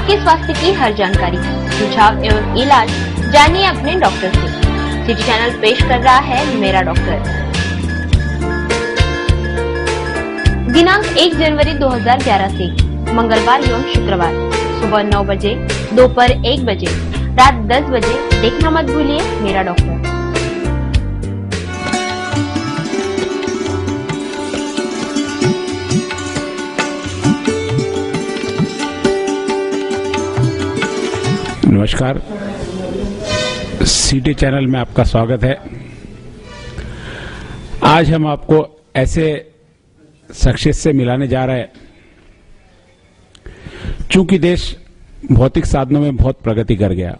आपके स्वास्थ्य की हर जानकारी, सुझाव एवं इलाज जानिए अपने डॉक्टर से। सिटी चैनल पेश कर रहा है मेरा डॉक्टर। दिनांक 1 जनवरी 2011 से मंगलवार एवं शुक्रवार सुबह 9 बजे, दोपहर 1 बजे, रात 10 बजे देखना मत भूलिए मेरा डॉक्टर। नमस्कार, सिटी चैनल में आपका स्वागत है। आज हम आपको ऐसे शख्सियत से मिलाने जा रहे हैं। चूंकि देश भौतिक साधनों में बहुत प्रगति कर गया,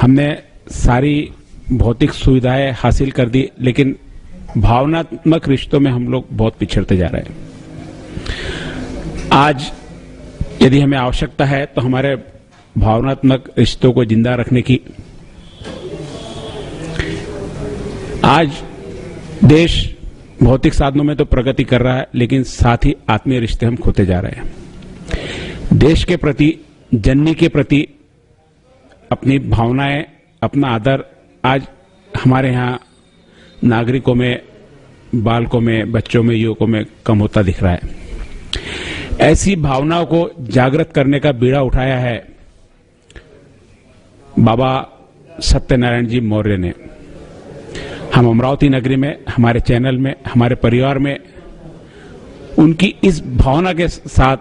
हमने सारी भौतिक सुविधाएं हासिल कर दी, लेकिन भावनात्मक रिश्तों में हम लोग बहुत पिछड़ते जा रहे हैं। आज यदि हमें आवश्यकता है तो हमारे भावनात्मक रिश्तों को जिंदा रखने की। आज देश भौतिक साधनों में तो प्रगति कर रहा है, लेकिन साथ ही आत्मीय रिश्ते हम खोते जा रहे हैं। देश के प्रति, जननी के प्रति अपनी भावनाएं, अपना आदर आज हमारे यहाँ नागरिकों में, बालकों में, बच्चों में, युवकों में कम होता दिख रहा है। ऐसी भावनाओं को जागृत करने का बीड़ा उठाया है बाबा सत्यनारायण जी मौर्य ने। हम अमरावती नगरी में, हमारे चैनल में, हमारे परिवार में उनकी इस भावना के साथ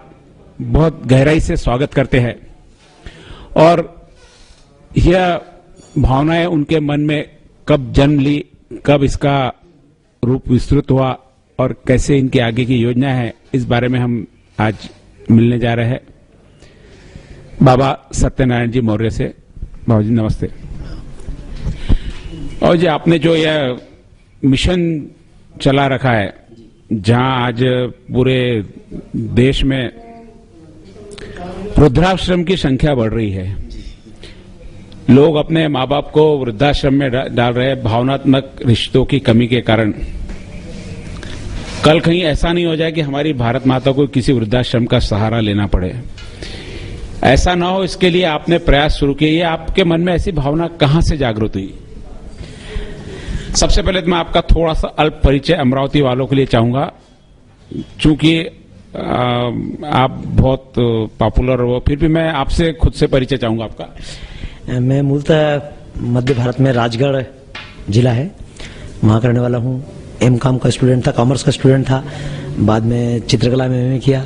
बहुत गहराई से स्वागत करते हैं। और यह भावनाएं उनके मन में कब जन्म ली, कब इसका रूप विस्तृत हुआ और कैसे इनकी आगे की योजना है, इस बारे में हम आज मिलने जा रहे हैं बाबा सत्यनारायण जी मौर्य से। बाबा जी नमस्ते। और जी, आपने जो यह मिशन चला रखा है, जहां आज पूरे देश में वृद्धाश्रम की संख्या बढ़ रही है, लोग अपने माँ बाप को वृद्धाश्रम में डाल रहे हैं भावनात्मक रिश्तों की कमी के कारण। कल कहीं ऐसा नहीं हो जाए कि हमारी भारत माता को किसी वृद्धाश्रम का सहारा लेना पड़े। ऐसा ना हो, इसके लिए आपने प्रयास शुरू किए। ये आपके मन में ऐसी भावना कहां से जागृत हुई? सबसे पहले तो मैं आपका थोड़ा सा अल्प परिचय अमरावती वालों के लिए चाहूंगा, चूंकि आप बहुत पॉपुलर हो, फिर भी मैं आपसे खुद से परिचय चाहूंगा आपका। मैं मूलतः मध्य भारत में राजगढ़ जिला है, वहां करने वाला हूँ। एमकॉम का स्टूडेंट था, कॉमर्स का स्टूडेंट था, बाद में चित्रकला में एमए किया।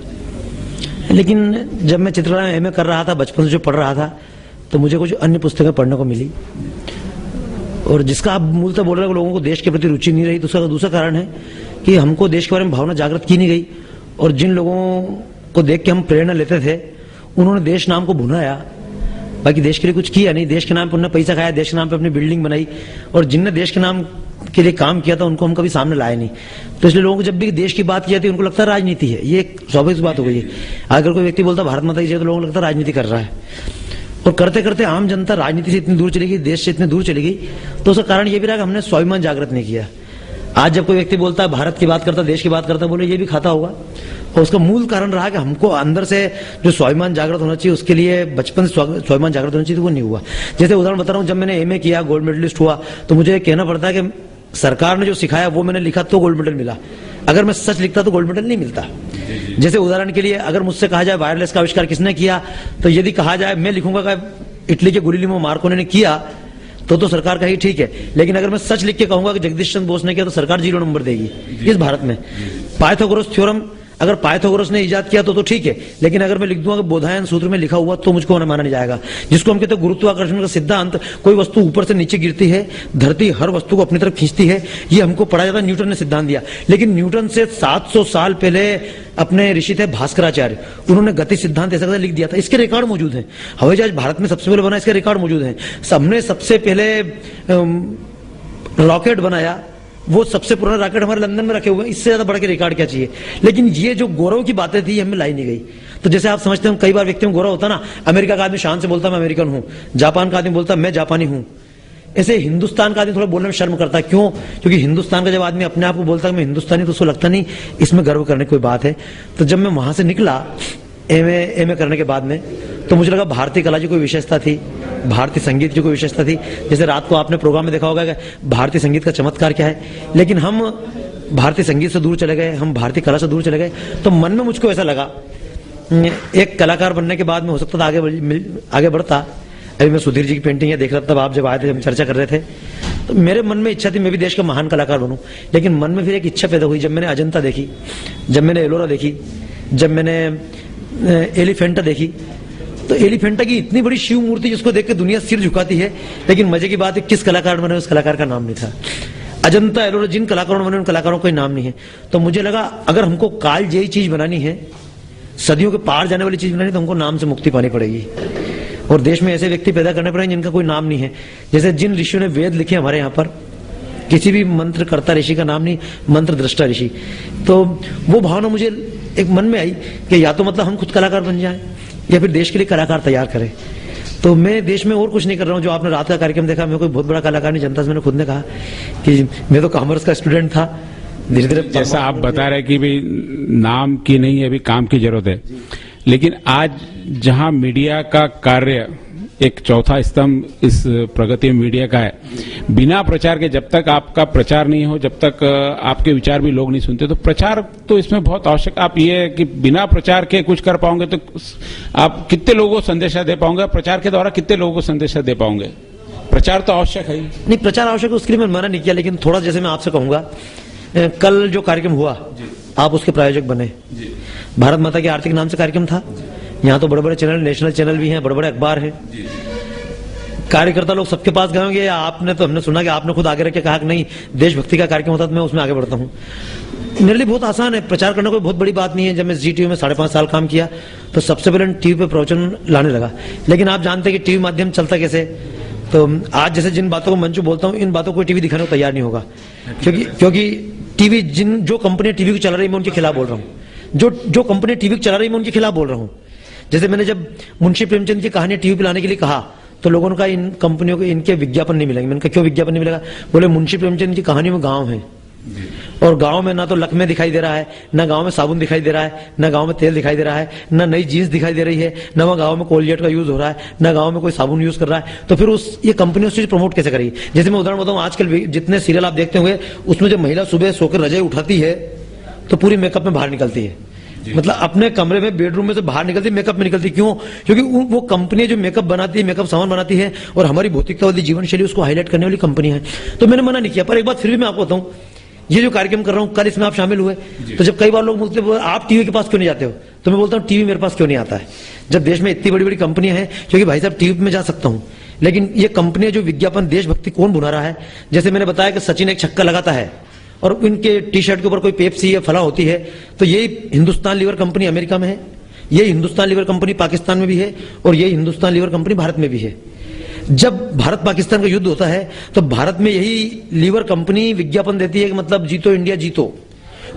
लेकिन जब मैं चित्रकला में एमए कर रहा था, बचपन से जो पढ़ रहा था, तो मुझे कुछ अन्य पुस्तकें पढ़ने को मिली, और जिसका आप मूलतः बोल रहे हो लोगों को देश के प्रति रुचि नहीं रही। तो उसका दूसरा कारण है कि हमको देश के बारे में भावना जागृत की नहीं गई, और जिन लोगों को देख के हम प्रेरणा लेते थे, उन्होंने देश नाम को भुनाया, बाकी देश के लिए कुछ किया नहीं। देश के नाम पे उन्होंने पैसा खाया, देश के नाम पे अपनी बिल्डिंग बनाई, और जिनने देश के नाम के लिए काम किया था उनको हम कभी सामने लाए नहीं। तो इसलिए लोगों को जब भी देश की बात की जाती है, उनको लगता है राजनीति है। ये एक स्वाभाविक बात हो गई है। अगर कोई व्यक्ति बोलता भारत माता की जय, तो लोगों को लगता है राजनीति कर रहा है। और करते करते आम जनता राजनीति से इतनी दूर चली गई, देश से इतनी दूर चली गई, तो उसका कारण ये भी रहा कि हमने स्वाभिमान जागृत नहीं किया। आज जब कोई व्यक्ति बोलता है, भारत की बात करता, देश की बात करता, बोले ये भी खाता होगा। और उसका मूल कारण रहा कि हमको अंदर से जो स्वाभिमान जागृत होना चाहिए, उसके लिए बचपन से स्वाभिमान जागृत होना चाहिए, तो वो नहीं हुआ। जैसे उदाहरण बता रहा हूं, जब मैंने एमए किया, गोल्ड मेडलिस्ट हुआ, तो मुझे कहना पड़ता है कि सरकार ने जो सिखाया वो मैंने लिखा तो गोल्ड मेडल मिला। अगर मैं सच लिखता तो गोल्ड मेडल नहीं मिलता। जैसे उदाहरण के लिए अगर मुझसे कहा जाए वायरलेस का आविष्कार किसने किया, तो यदि कहा जाए मैं लिखूंगा कि इटली के गुलिलिमो मार्कोनी ने किया, तो सरकार कहेगी ठीक है। लेकिन अगर मैं सच लिख के कहूंगा कि जगदीश चंद्र बोस ने किया, तो सरकार 0 नंबर देगी इस भारत में। पाइथागोरस थ्योरम अगर पाइथागोरस ने इजाद किया तो ठीक है, लेकिन अगर मैं लिख दूंगा कि बोधायन सूत्र में लिखा हुआ, तो मुझको माना नहीं जाएगा। जिसको हम कहते हैं गुरुत्वाकर्षण का सिद्धांत, कोई वस्तु ऊपर से नीचे गिरती है, धरती हर वस्तु को अपनी तरफ खींचती है, ये हमको पढ़ा जाता है। न्यूटन ने सिद्धांत दिया, लेकिन न्यूटन से 700 साल पहले अपने ऋषि थे भास्कराचार्य, उन्होंने गति सिद्धांत ऐसा लिख दिया था। इसके रिकॉर्ड मौजूद हैं। हवाई जहाज भारत में सबसे पहले बना, इसके रिकॉर्ड मौजूद हैं। सबने सबसे पहले रॉकेट बनाया, वो सबसे पुराना रॉकेट हमारे लंदन में रखे हुए हैं। इससे ज्यादा बड़ा के रिकॉर्ड क्या चाहिए? लेकिन ये जो गौरव की बातें थी, हमें लाई नहीं गई। तो जैसे आप समझते हैं, कई बार व्यक्तियों को गौरव होता ना, अमेरिका का आदमी शान से बोलता मैं अमेरिकन हूं, जापान का आदमी बोलता मैं जापानी हूं। ऐसे हिंदुस्तान का आदमी थोड़ा बोलने में शर्म करता है। क्यों? क्योंकि हिंदुस्तान का जब आदमी अपने आप को बोलता है मैं हिंदुस्तानी, तो उसको लगता नहीं इसमें गर्व करने की कोई बात है। तो जब मैं वहां से निकला एमए करने के बाद में, तो मुझे लगा भारतीय कला की कोई विशेषता थी, भारतीय संगीत की कोई विशेषता थी। जैसे रात को आपने प्रोग्राम में देखा होगा कि भारतीय संगीत का चमत्कार क्या है, लेकिन हम भारतीय संगीत से दूर चले गए, हम भारतीय कला से दूर चले गए। तो मन में मुझको ऐसा लगा, एक कलाकार बनने के बाद में हो सकता था आगे बढ़ता। अभी मैं सुधीर जी की पेंटिंग है देख रहा था, तब आप जब आए थे, हम चर्चा कर रहे थे, तो मेरे मन में इच्छा थी मैं भी देश का महान कलाकार बनूं। लेकिन मन में फिर एक इच्छा पैदा हुई, जब मैंने अजंता देखी, जब मैंने एलोरा देखी, जब मैंने एलिफेंटा देखी, तो एलिफेंटा की इतनी बड़ी शिव मूर्ति जिसको देख के दुनिया सिर झुकाती है, लेकिन मजे की बात है किस कलाकार बने उस कलाकार का नाम नहीं था। अजंता एलोरा जिन कलाकारों ने बने उन कलाकारों का कोई नाम नहीं है। तो मुझे लगा अगर हमको काल जयी चीज बनानी है, सदियों के पार जाने वाली चीज बनानी, तो हमको नाम से मुक्ति पानी पड़ेगी और देश में ऐसे व्यक्ति पैदा करने पड़ेंगे जिनका कोई नाम नहीं है। जैसे जिन ऋषियों ने वेद लिखे हमारे यहाँ पर, किसी भी मंत्र कर्ता ऋषि का नाम नहीं, मंत्र दृष्टा ऋषि। तो वो भावना मुझे एक मन में आई कि या तो मतलब हम खुद कलाकार बन जाएं या फिर देश के लिए कलाकार तैयार करें। तो मैं देश में और कुछ नहीं कर रहा हूँ। जो आपने रात का कार्यक्रम देखा, मैं कोई बहुत बड़ा कलाकार नहीं, जनता से मैंने खुद ने कहा कि मैं तो कॉमर्स का स्टूडेंट था। धीरे धीरे जैसा आप बता रहे कि भाई नाम की नहीं अभी काम की जरूरत है, लेकिन आज जहां मीडिया का कार्य एक चौथा स्तंभ इस प्रगति मीडिया का है, बिना प्रचार के जब तक आपका प्रचार नहीं हो, जब तक आपके विचार भी लोग नहीं सुनते, तो प्रचार तो इसमें बहुत आवश्यक। आप ये कि बिना प्रचार के कुछ कर पाओगे तो आप कितने लोगों को संदेशा दे पाओगे, प्रचार के द्वारा कितने लोगों को संदेशा दे पाओगे? प्रचार तो आवश्यक है ही। नहीं, प्रचार आवश्यक है, उसके लिए मैं मना नहीं किया, लेकिन थोड़ा जैसे मैं आपसे कहूंगा, कल जो कार्यक्रम हुआ आप उसके प्रायोजक बने। भारत माता की आरती के नाम से कार्यक्रम था। यहाँ तो बड़े बड़े चैनल, नेशनल चैनल भी हैं, बड़े बड़े अखबार हैं, कार्यकर्ता लोग सबके पास गए होंगे। आपने तो, हमने सुना कि आपने खुद आगे रख के कहा कि नहीं देशभक्ति का कार्यक्रम होता तो मैं उसमें आगे बढ़ता हूँ। मेरे लिए बहुत आसान है, प्रचार करना कोई बहुत बड़ी बात नहीं है। जब मैं जी टीवी में 5.5 साल काम किया तो सबसे पहले टीवी पे प्रवचन लाने लगा। लेकिन आप जानते हैं कि टीवी माध्यम चलता कैसे। तो आज जैसे जिन बातों को मंचू बोलता हूँ, इन बातों को टीवी दिखाने को तैयार नहीं होगा, क्योंकि टीवी जो कंपनी टीवी को चला रही है मैं उनके खिलाफ बोल रहा हूँ। जो कंपनी टीवी को चला रही है मैं उनके खिलाफ बोल रहा हूँ। जैसे मैंने जब मुंशी प्रेमचंद की कहानी टीवी पे लाने के लिए कहा तो लोगों ने कहा इन कंपनियों को इनके विज्ञापन नहीं मिलेंगे। मैंने कहा क्यों विज्ञापन नहीं मिलेगा? बोले मुंशी प्रेमचंद की कहानी में गांव है और गांव में ना तो लकमे दिखाई दे रहा है, ना गांव में साबुन दिखाई दे रहा है, ना गांव में तेल दिखाई दे रहा है, ना नई जीन्स दिखाई दे रही है, ना वहाँ गांव में कोलगेट का यूज हो रहा है, ना गांव में कोई साबुन यूज कर रहा है। तो फिर ये कंपनी उस चीज प्रमोट कैसे करेगी? जैसे मैं उदाहरण बताऊं, आजकल जितने सीरियल आप देखते होंगे उसमें जब महिला सुबह सोकर रजाई उठाती है तो पूरी मेकअप में बाहर निकलती है। मतलब अपने कमरे में, बेडरूम में से बाहर निकलती, मेकअप में निकलती। क्यों? क्योंकि वो कंपनी जो मेकअप बनाती है, मेकअप सामान बनाती है और हमारी भौतिकतावादी जीवन शैली उसको हाईलाइट करने वाली कंपनी है। तो मैंने मना नहीं किया, पर एक बात फिर भी मैं आपको बताऊं, ये जो कार्यक्रम कर रहा हूं कल इसमें आप शामिल हुए, तो जब कई बार लोग बोलते हैं आप टीवी के पास क्यों नहीं जाते हो, तो मैं बोलता हूं टीवी मेरे पास क्यों नहीं आता है। जब देश में इतनी बड़ी बड़ी कंपनियां हैं, क्योंकि भाई साहब टीवी में जा सकता हूं, लेकिन ये कंपनियां जो विज्ञापन देशभक्ति कौन बुना रहा है। जैसे मैंने बताया कि सचिन एक छक्का लगाता है और इनके टी शर्ट के ऊपर कोई पेप्सी या फला होती है, तो यही हिंदुस्तान लीवर कंपनी अमेरिका में है, यही हिंदुस्तान लीवर कंपनी पाकिस्तान में भी है और यही हिंदुस्तान लीवर कंपनी भारत में भी है। जब भारत पाकिस्तान का युद्ध होता है तो भारत में यही लीवर कंपनी विज्ञापन देती है कि मतलब जीतो इंडिया जीतो,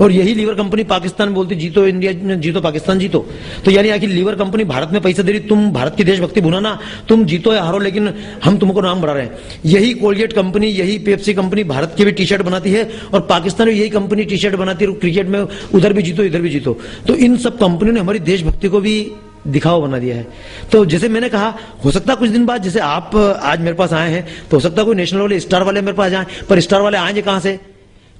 और यही लीवर कंपनी पाकिस्तान बोलती जीतो इंडिया जीतो पाकिस्तान जीतो। तो यानी आखिर लीवर कंपनी भारत में पैसा दे रही, तुम भारत की देशभक्ति भुनाना, तुम जीतो या हारो लेकिन हम तुमको नाम बढ़ा रहे हैं। यही कोलगेट कंपनी, यही पेप्सी कंपनी भारत की भी टी शर्ट बनाती है और पाकिस्तान में यही कंपनी टी शर्ट बनाती है, क्रिकेट में उधर भी जीतो इधर भी जीतो। तो इन सब कंपनियों ने हमारी देशभक्ति को भी दिखावा बना दिया है। तो जैसे मैंने कहा, हो सकता है कुछ दिन बाद, जैसे आप आज मेरे पास आए हैं, तो हो सकता है कोई नेशनल वाले स्टार वाले मेरे पास जाएं, पर स्टार वाले आएंगे कहां से?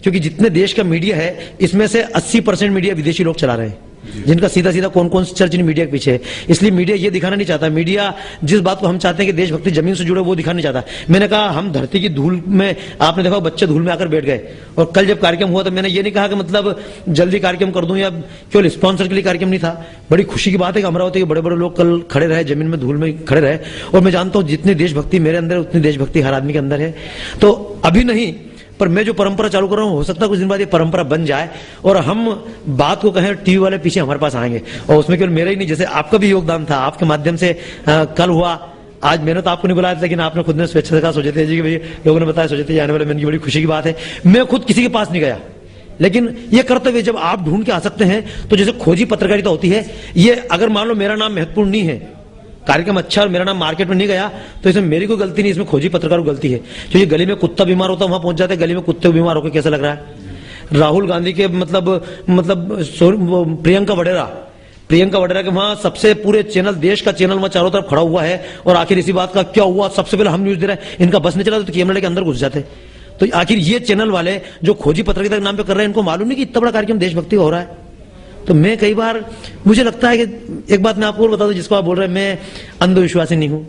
क्योंकि जितने देश का मीडिया है इसमें से 80% मीडिया विदेशी लोग चला रहे हैं, जिनका सीधा सीधा कौन कौन चर्च इन मीडिया के पीछे है। इसलिए मीडिया ये दिखाना नहीं चाहता, मीडिया जिस बात को हम चाहते हैं कि देशभक्ति जमीन से जुड़े वो दिखाना नहीं चाहता। मैंने कहा हम धरती की धूल में, आपने देखा बच्चे धूल में आकर बैठ गए, और कल जब कार्यक्रम हुआ तो मैंने ये नहीं कहा कि मतलब जल्दी कार्यक्रम कर दूं या केवल स्पॉन्सर के लिए कार्यक्रम नहीं था। बड़ी खुशी की बात है कि अमरावती के बड़े बड़े लोग कल खड़े रहे, जमीन में धूल में खड़े रहे, और मैं जानता हूं जितनी देशभक्ति मेरे अंदर है उतनी देशभक्ति हर आदमी के अंदर है। तो अभी नहीं, पर मैं जो परंपरा चालू कर रहा हूं, हो सकता है कुछ दिन बाद ये परंपरा बन जाए और हम बात को कहें टीवी वाले पीछे हमारे पास आएंगे। और उसमें केवल मेरा ही नहीं, जैसे आपका भी योगदान था, आपके माध्यम से कल हुआ। आज मैंने तो आपको नहीं बुलाया था, लेकिन आपने खुद ने स्वेच्छा से कहा सोचते जी कि भाई लोगों ने बताया सोचते जी आने वाले महीने की बड़ी खुशी की बात है। मैं खुद किसी के पास नहीं गया, लेकिन ये कर्तव्य जब आप ढूंढ के आ सकते हैं, तो जैसे खोजी पत्रकारिता होती है, ये अगर मान लो मेरा नाम महत्वपूर्ण नहीं है, कार्यक्रम अच्छा और मेरा नाम मार्केट में नहीं गया, तो इसमें मेरी कोई गलती नहीं, इसमें खोजी पत्रकार की गलती है। जो ये गली में कुत्ता बीमार होता वहां पहुंच जाते, गली में कुत्ते बीमार होकर कैसा लग रहा है। राहुल गांधी के मतलब प्रियंका वडेरा प्रियंका वडेरा के वहां सबसे पूरे चैनल, देश का चैनल वहां चारों तरफ खड़ा हुआ है और आखिर इसी बात का क्या हुआ, सबसे पहले हम न्यूज दे रहे हैं, इनका बस नहीं चला तो कैमरा लेके अंदर घुस जाते। तो आखिर ये चैनल वाले जो खोजी पत्रकारिता के नाम पे कर रहे हैं, इनको मालूम नहीं कि इतना बड़ा कार्यक्रम देशभक्ति हो रहा है। तो मैं कई बार मुझे लगता है कि एक बात मैं आपको और बता दूं, जिसको आप बोल रहे हैं, मैं अंधविश्वासी नहीं हूं,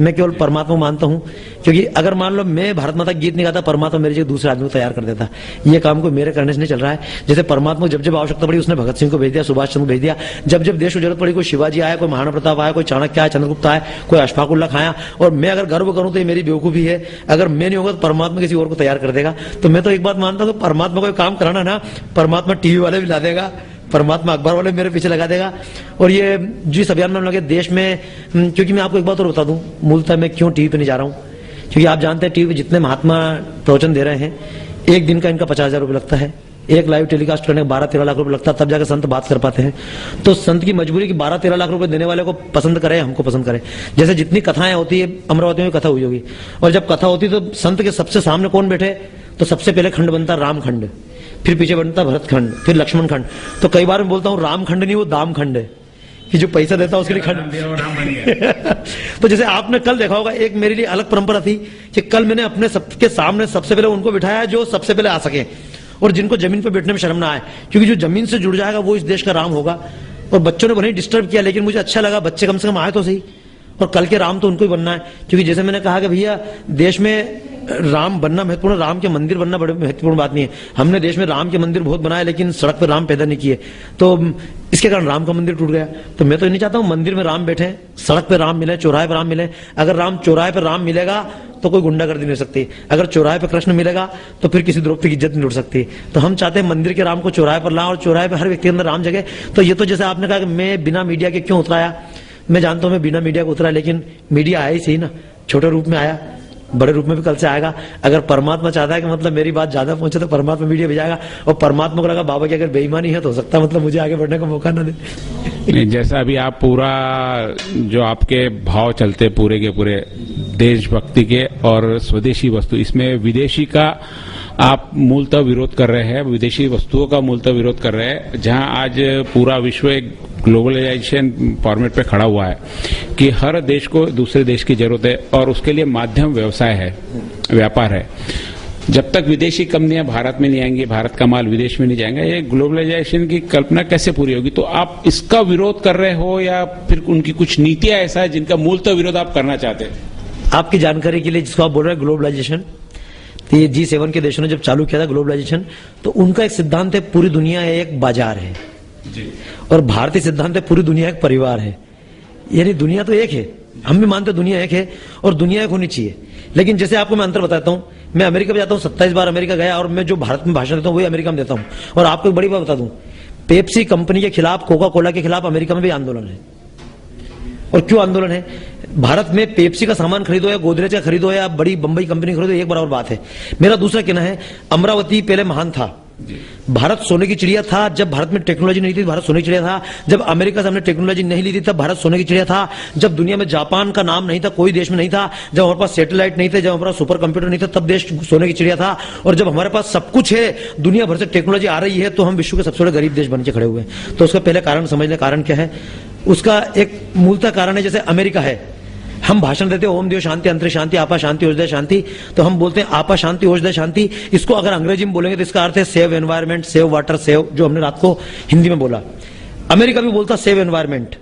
मैं केवल परमात्मा मानता हूं। क्योंकि अगर मान लो मैं भारत माता गीत नहीं गाता, परमात्मा मेरे जगह दूसरे आदमी को तैयार कर देता। ये काम को मेरे करने से नहीं चल रहा है। जैसे परमात्मा को जब जब आवश्यकता पड़ी उसने भगत सिंह को भेज दिया, सुभाष चंद्र को भेज दिया। जब जब देश को जरूरत पड़ी कोई शिवाजी आया, कोई महाराणा प्रताप आया, कोई चाणक्य आया, चंद्रगुप्त आया, कोई अशफाक उल्लाह खाया। और मैं अगर गर्व करूं तो ये मेरी बेवकूफी है। अगर मैं नहीं होगा तो परमात्मा किसी और को तैयार कर देगा। तो मैं तो एक बात मानता हूं कि परमात्मा को काम कराना ना, परमात्मा टीवी वाले भी ला देगा, परमात्मा अखबार वाले मेरे पीछे लगा देगा। और ये जिस अभियान में हम लगे देश में, क्योंकि मैं आपको एक बात और बता दूं, मूलतः मैं क्यों टीवी पे नहीं जा रहा हूं, क्योंकि आप जानते हैं टीवी पे जितने महात्मा प्रवचन दे रहे हैं, एक दिन का इनका 50,000 रुपये लगता है। एक लाइव टेलीकास्ट करने का 12-13 लाख रुपए लगता है, तब जाकर संत बात कर पाते हैं। तो संत की मजबूरी कि 12-13 लाख रुपए देने वाले को पसंद करे, हमको पसंद करे। जैसे जितनी कथाएं होती है, अमरावती में कथा हुई होगी, और जब कथा होती तो संत के सबसे सामने कौन बैठे, तो सबसे पहले खंड बनता राम खंड, फिर पीछे बनता भरत खंड, फिर लक्ष्मण खंड। तो कई बार मैं बोलता हूं राम खंड नहीं, वो दाम खंड है, कि जो पैसा देता है उसके लिए खंड। तो जैसे आपने कल देखा होगा, एक मेरे लिए अलग परंपरा थी कि कल मैंने अपने सबके सामने सबसे पहले उनको बिठाया जो सबसे पहले आ सके और जिनको जमीन पर बैठने में शर्म ना आए, क्योंकि जो जमीन से जुड़ जाएगा वो इस देश का राम होगा। और बच्चों ने भले ही डिस्टर्ब किया, लेकिन मुझे अच्छा लगा, बच्चे कम से कम आए तो सही। और कल के राम तो उनको ही बनना है, क्योंकि जैसे मैंने कहा कि भैया देश में राम बनना महत्वपूर्ण, राम के मंदिर बनना बड़ी महत्वपूर्ण बात नहीं है। हमने देश में राम के मंदिर बहुत बनाए, लेकिन सड़क पर राम पैदा नहीं किए, तो इसके कारण राम का मंदिर टूट गया। तो मैं तो ये नहीं चाहता हूं मंदिर में राम बैठे, सड़क पे राम मिले, चौराहे पर राम मिले। अगर राम चौराहे पर राम मिलेगा तो कोई गुंडागर्दी नहीं हो सकती, अगर चौराहे पर कृष्ण मिलेगा तो फिर किसी द्रौपदी की इज्जत नहीं उठ सकती। तो हम चाहते हैं मंदिर के राम को चौराहे पर लाएं और चौराहे पर हर व्यक्ति के अंदर राम जगे। तो ये तो जैसे आपने कहा कि मैं बिना मीडिया के क्यों उतराया, मैं जानता हूं मैं बिना मीडिया को उतरा, लेकिन मीडिया आया ही सही ना, छोटे रूप में आया, बड़े रूप में भी कल से आएगा। अगर परमात्मा चाहता है कि मतलब मेरी बात ज्यादा पहुंचे तो परमात्मा मीडिया भेजाएगा, और परमात्मा को लगा बाबा की अगर बेईमानी है तो हो सकता है मतलब मुझे आगे बढ़ने का मौका ना दे। नहीं, जैसा अभी आप पूरा जो आपके भाव चलते पूरे के पूरे देशभक्ति के और स्वदेशी वस्तु, इसमें विदेशी का आप मूलतः विरोध कर रहे हैं, विदेशी वस्तुओं का मूलतः विरोध कर रहे हैं, जहां आज पूरा विश्व एक ग्लोबलाइजेशन फॉर्मेट पे खड़ा हुआ है कि हर देश को दूसरे देश की जरूरत है और उसके लिए माध्यम व्यवसाय है, व्यापार है। जब तक विदेशी कंपनियां भारत में नहीं आएंगी, भारत का माल विदेश में नहीं जाएगा, ये ग्लोबलाइजेशन की कल्पना कैसे पूरी होगी? तो आप इसका विरोध कर रहे हो या फिर उनकी कुछ नीतियां ऐसा है जिनका मूलतः विरोध आप करना चाहते हैं? आपकी जानकारी के लिए जिसको आप बोल रहे हैं ग्लोबलाइजेशन, तो ये G7 के देशों ने जब चालू किया था ग्लोबलाइजेशन, तो उनका एक सिद्धांत है पूरी दुनिया एक बाजार है जी। और भारतीय सिद्धांत है पूरी दुनिया एक परिवार है। यानी दुनिया तो एक है, हम भी मानते हैं दुनिया एक है और दुनिया एक होनी चाहिए। लेकिन जैसे आपको मैं अंतर बताता हूं, मैं अमेरिका में जाता हूं, 27 बार अमेरिका गया, और मैं जो भारत में भाषण देता हूं वही अमेरिका में देता हूं। और आपको एक बड़ी बात बता दूं, पेप्सी कंपनी के खिलाफ, कोका कोला के खिलाफ अमेरिका में भी आंदोलन है। और क्यों आंदोलन है? भारत में पेप्सी का सामान खरीदो या गोदरेज का खरीदो या बड़ी बंबई कंपनी खरीदो, एक बराबर बात है। मेरा दूसरा कहना है, अमरावती पहले महान था, भारत सोने की चिड़िया था। जब भारत में टेक्नोलॉजी नहीं थी भारत सोने की चिड़िया था। जब अमेरिका से हमने टेक्नोलॉजी नहीं ली थी तब भारत सोने की चिड़िया था। जब दुनिया में जापान का नाम नहीं था, कोई देश में नहीं था, जब हमारे पास सैटेलाइट नहीं थे, जब हमारे पास सुपर कंप्यूटर नहीं था, तब देश सोने की चिड़िया था। और जब हमारे पास सब कुछ है, दुनिया भर से टेक्नोलॉजी आ रही है, तो हम विश्व के सबसे बड़े गरीब देश बन के खड़े हुए हैं। तो उसका पहले कारण समझ लें, कारण क्या है? उसका एक मूलतः कारण है, जैसे अमेरिका है, हम भाषण देते हैं ओम देव शांति अंतरिक्ष शांति आपा शांति ओजदय शांति, तो हम बोलते हैं आपा शांति ओजदय शांति। इसको अगर अंग्रेजी में बोलेंगे तो इसका अर्थ है save environment, save water, save, जो हमने रात को हिंदी में बोला। अमेरिका भी बोलता सेव एनवायरमेंट,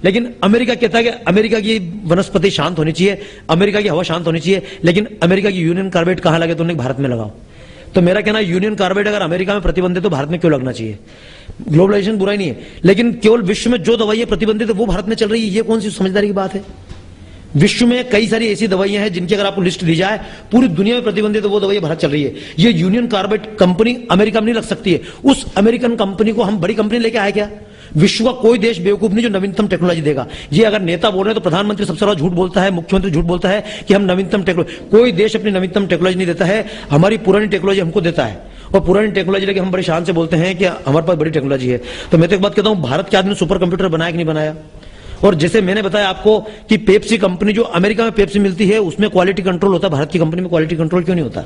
लेकिन अमेरिका कहता है कि अमेरिका की वनस्पति शांत होनी चाहिए, अमेरिका की हवा शांत होनी चाहिए, लेकिन अमेरिका की यूनियन कार्बाइड कहां लगे तो उन्हें भारत में लगाओ। तो मेरा कहना है यूनियन कार्बाइड अगर अमेरिका में प्रतिबंधित तो भारत में क्यों लगना चाहिए? ग्लोबलाइजेशन बुराई नहीं है, लेकिन केवल विश्व में जो दवाइयां प्रतिबंधित है वो भारत में चल रही है, ये कौन सी समझदारी की बात है? विश्व में कई सारी ऐसी दवाइयां हैं जिनकी अगर आपको लिस्ट दी जाए, पूरी दुनिया में प्रतिबंधित तो वो दवाइयां भारत चल रही है। ये यूनियन कार्बाइड कंपनी अमेरिका में नहीं लग सकती है। उस अमेरिकन कंपनी को हम बड़ी कंपनी लेके आए क्या? विश्व का कोई देश बेवकूफ नहीं जो नवीनतम टेक्नोलॉजी देगा। ये अगर नेता बोल रहे हैं तो प्रधानमंत्री सबसे ज्यादा झूठ बोलता है, मुख्यमंत्री झूठ बोलता है कि हम नवीनतम टेक्नोलॉजी, कोई देश अपनी नवीनतम टेक्नोलॉजी नहीं देता है, हमारी पुरानी टेक्नोलॉजी हमको देता है। और पुरानी टेक्नोलॉजी लेके हम बड़ी शान से बोलते हैं कि हमारे पास बड़ी टेक्नोलॉजी है। तो मैं तो एक बात कहता हूं, भारत के आदमी ने सुपर कंप्यूटर बनाया कि नहीं बनाया? और जैसे मैंने बताया आपको कि पेप्सी कंपनी, जो अमेरिका में पेप्सी मिलती है उसमें क्वालिटी कंट्रोल होता है, भारत की कंपनी में क्वालिटी कंट्रोल क्यों नहीं होता?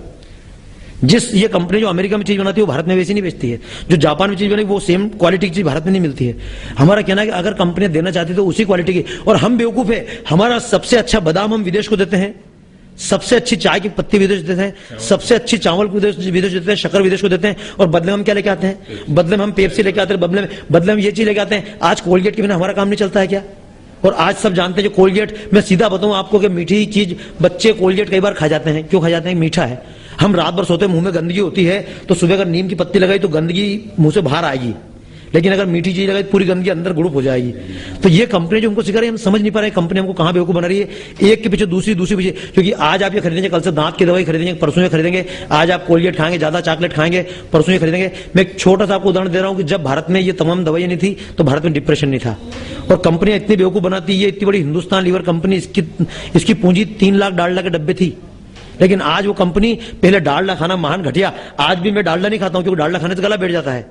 जिस ये कंपनी जो अमेरिका में चीज बनाती है वो भारत में वैसी नहीं बेचती है, जो जापान में चीज बनाई वो सेम क्वालिटी की चीज भारत में नहीं मिलती है। हमारा कहना है कि अगर कंपनियां देना चाहती है तो उसी क्वालिटी की, और हम बेवकूफ है, हमारा सबसे अच्छा बादाम हम विदेश को देते हैं, सबसे अच्छी चाय की पत्ती विदेश देते हैं, सबसे अच्छी चावल को विदेश देते हैं, शक्कर विदेश को देते हैं, और बदले में हम क्या लेके आते हैं? बदले में हम पेप्सी लेके आते हैं, बदले में ये चीज लेके आते हैं। आज कोलगेट के बिना हमारा काम नहीं चलता है क्या? और आज सब जानते हैं जो कोलगेट, मैं सीधा बताऊं आपको कि मीठी चीज बच्चे कोलगेट कई बार खा जाते हैं। क्यों खा जाते हैं? मीठा है। हम रात भर सोते मुंह में गंदगी होती है तो सुबह अगर नीम की पत्ती लगाई तो गंदगी मुंह से बाहर आएगी, लेकिन अगर मीठी चीज लगाई पूरी गंदगी अंदर ग्रुप हो जाएगी। तो ये कंपनी जो हमको सिखा रही है, हम समझ नहीं पा रहे कंपनी हमको कहां बेवकूफ बना रही है, एक के पीछे दूसरी पीछे। क्योंकि आज आप ये खरीदेंगे, कल से दांत की दवाई खरीदेंगे, परसों ये खरीदेंगे, आज आप कोलगेट खाएंगे, ज्यादा चॉकलेट खाएंगे, परसों ये खरीदेंगे। मैं एक छोटा सा आपको उदाहरण दे रहा हूं कि जब भारत में ये तमाम दवाइयां नहीं थी तो भारत में डिप्रेशन नहीं था, और कंपनियां इतनी बेवकूफ बनाती है। इतनी बड़ी हिंदुस्तान लीवर कंपनी, इसकी पूंजी 3 लाख डालडा के डब्बे थी, लेकिन आज वो कंपनी, पहले डालडा खाना महान घटिया, आज भी मैं डालडा नहीं खाता हूं क्योंकि डालडा खाने से गला बैठ जाता है,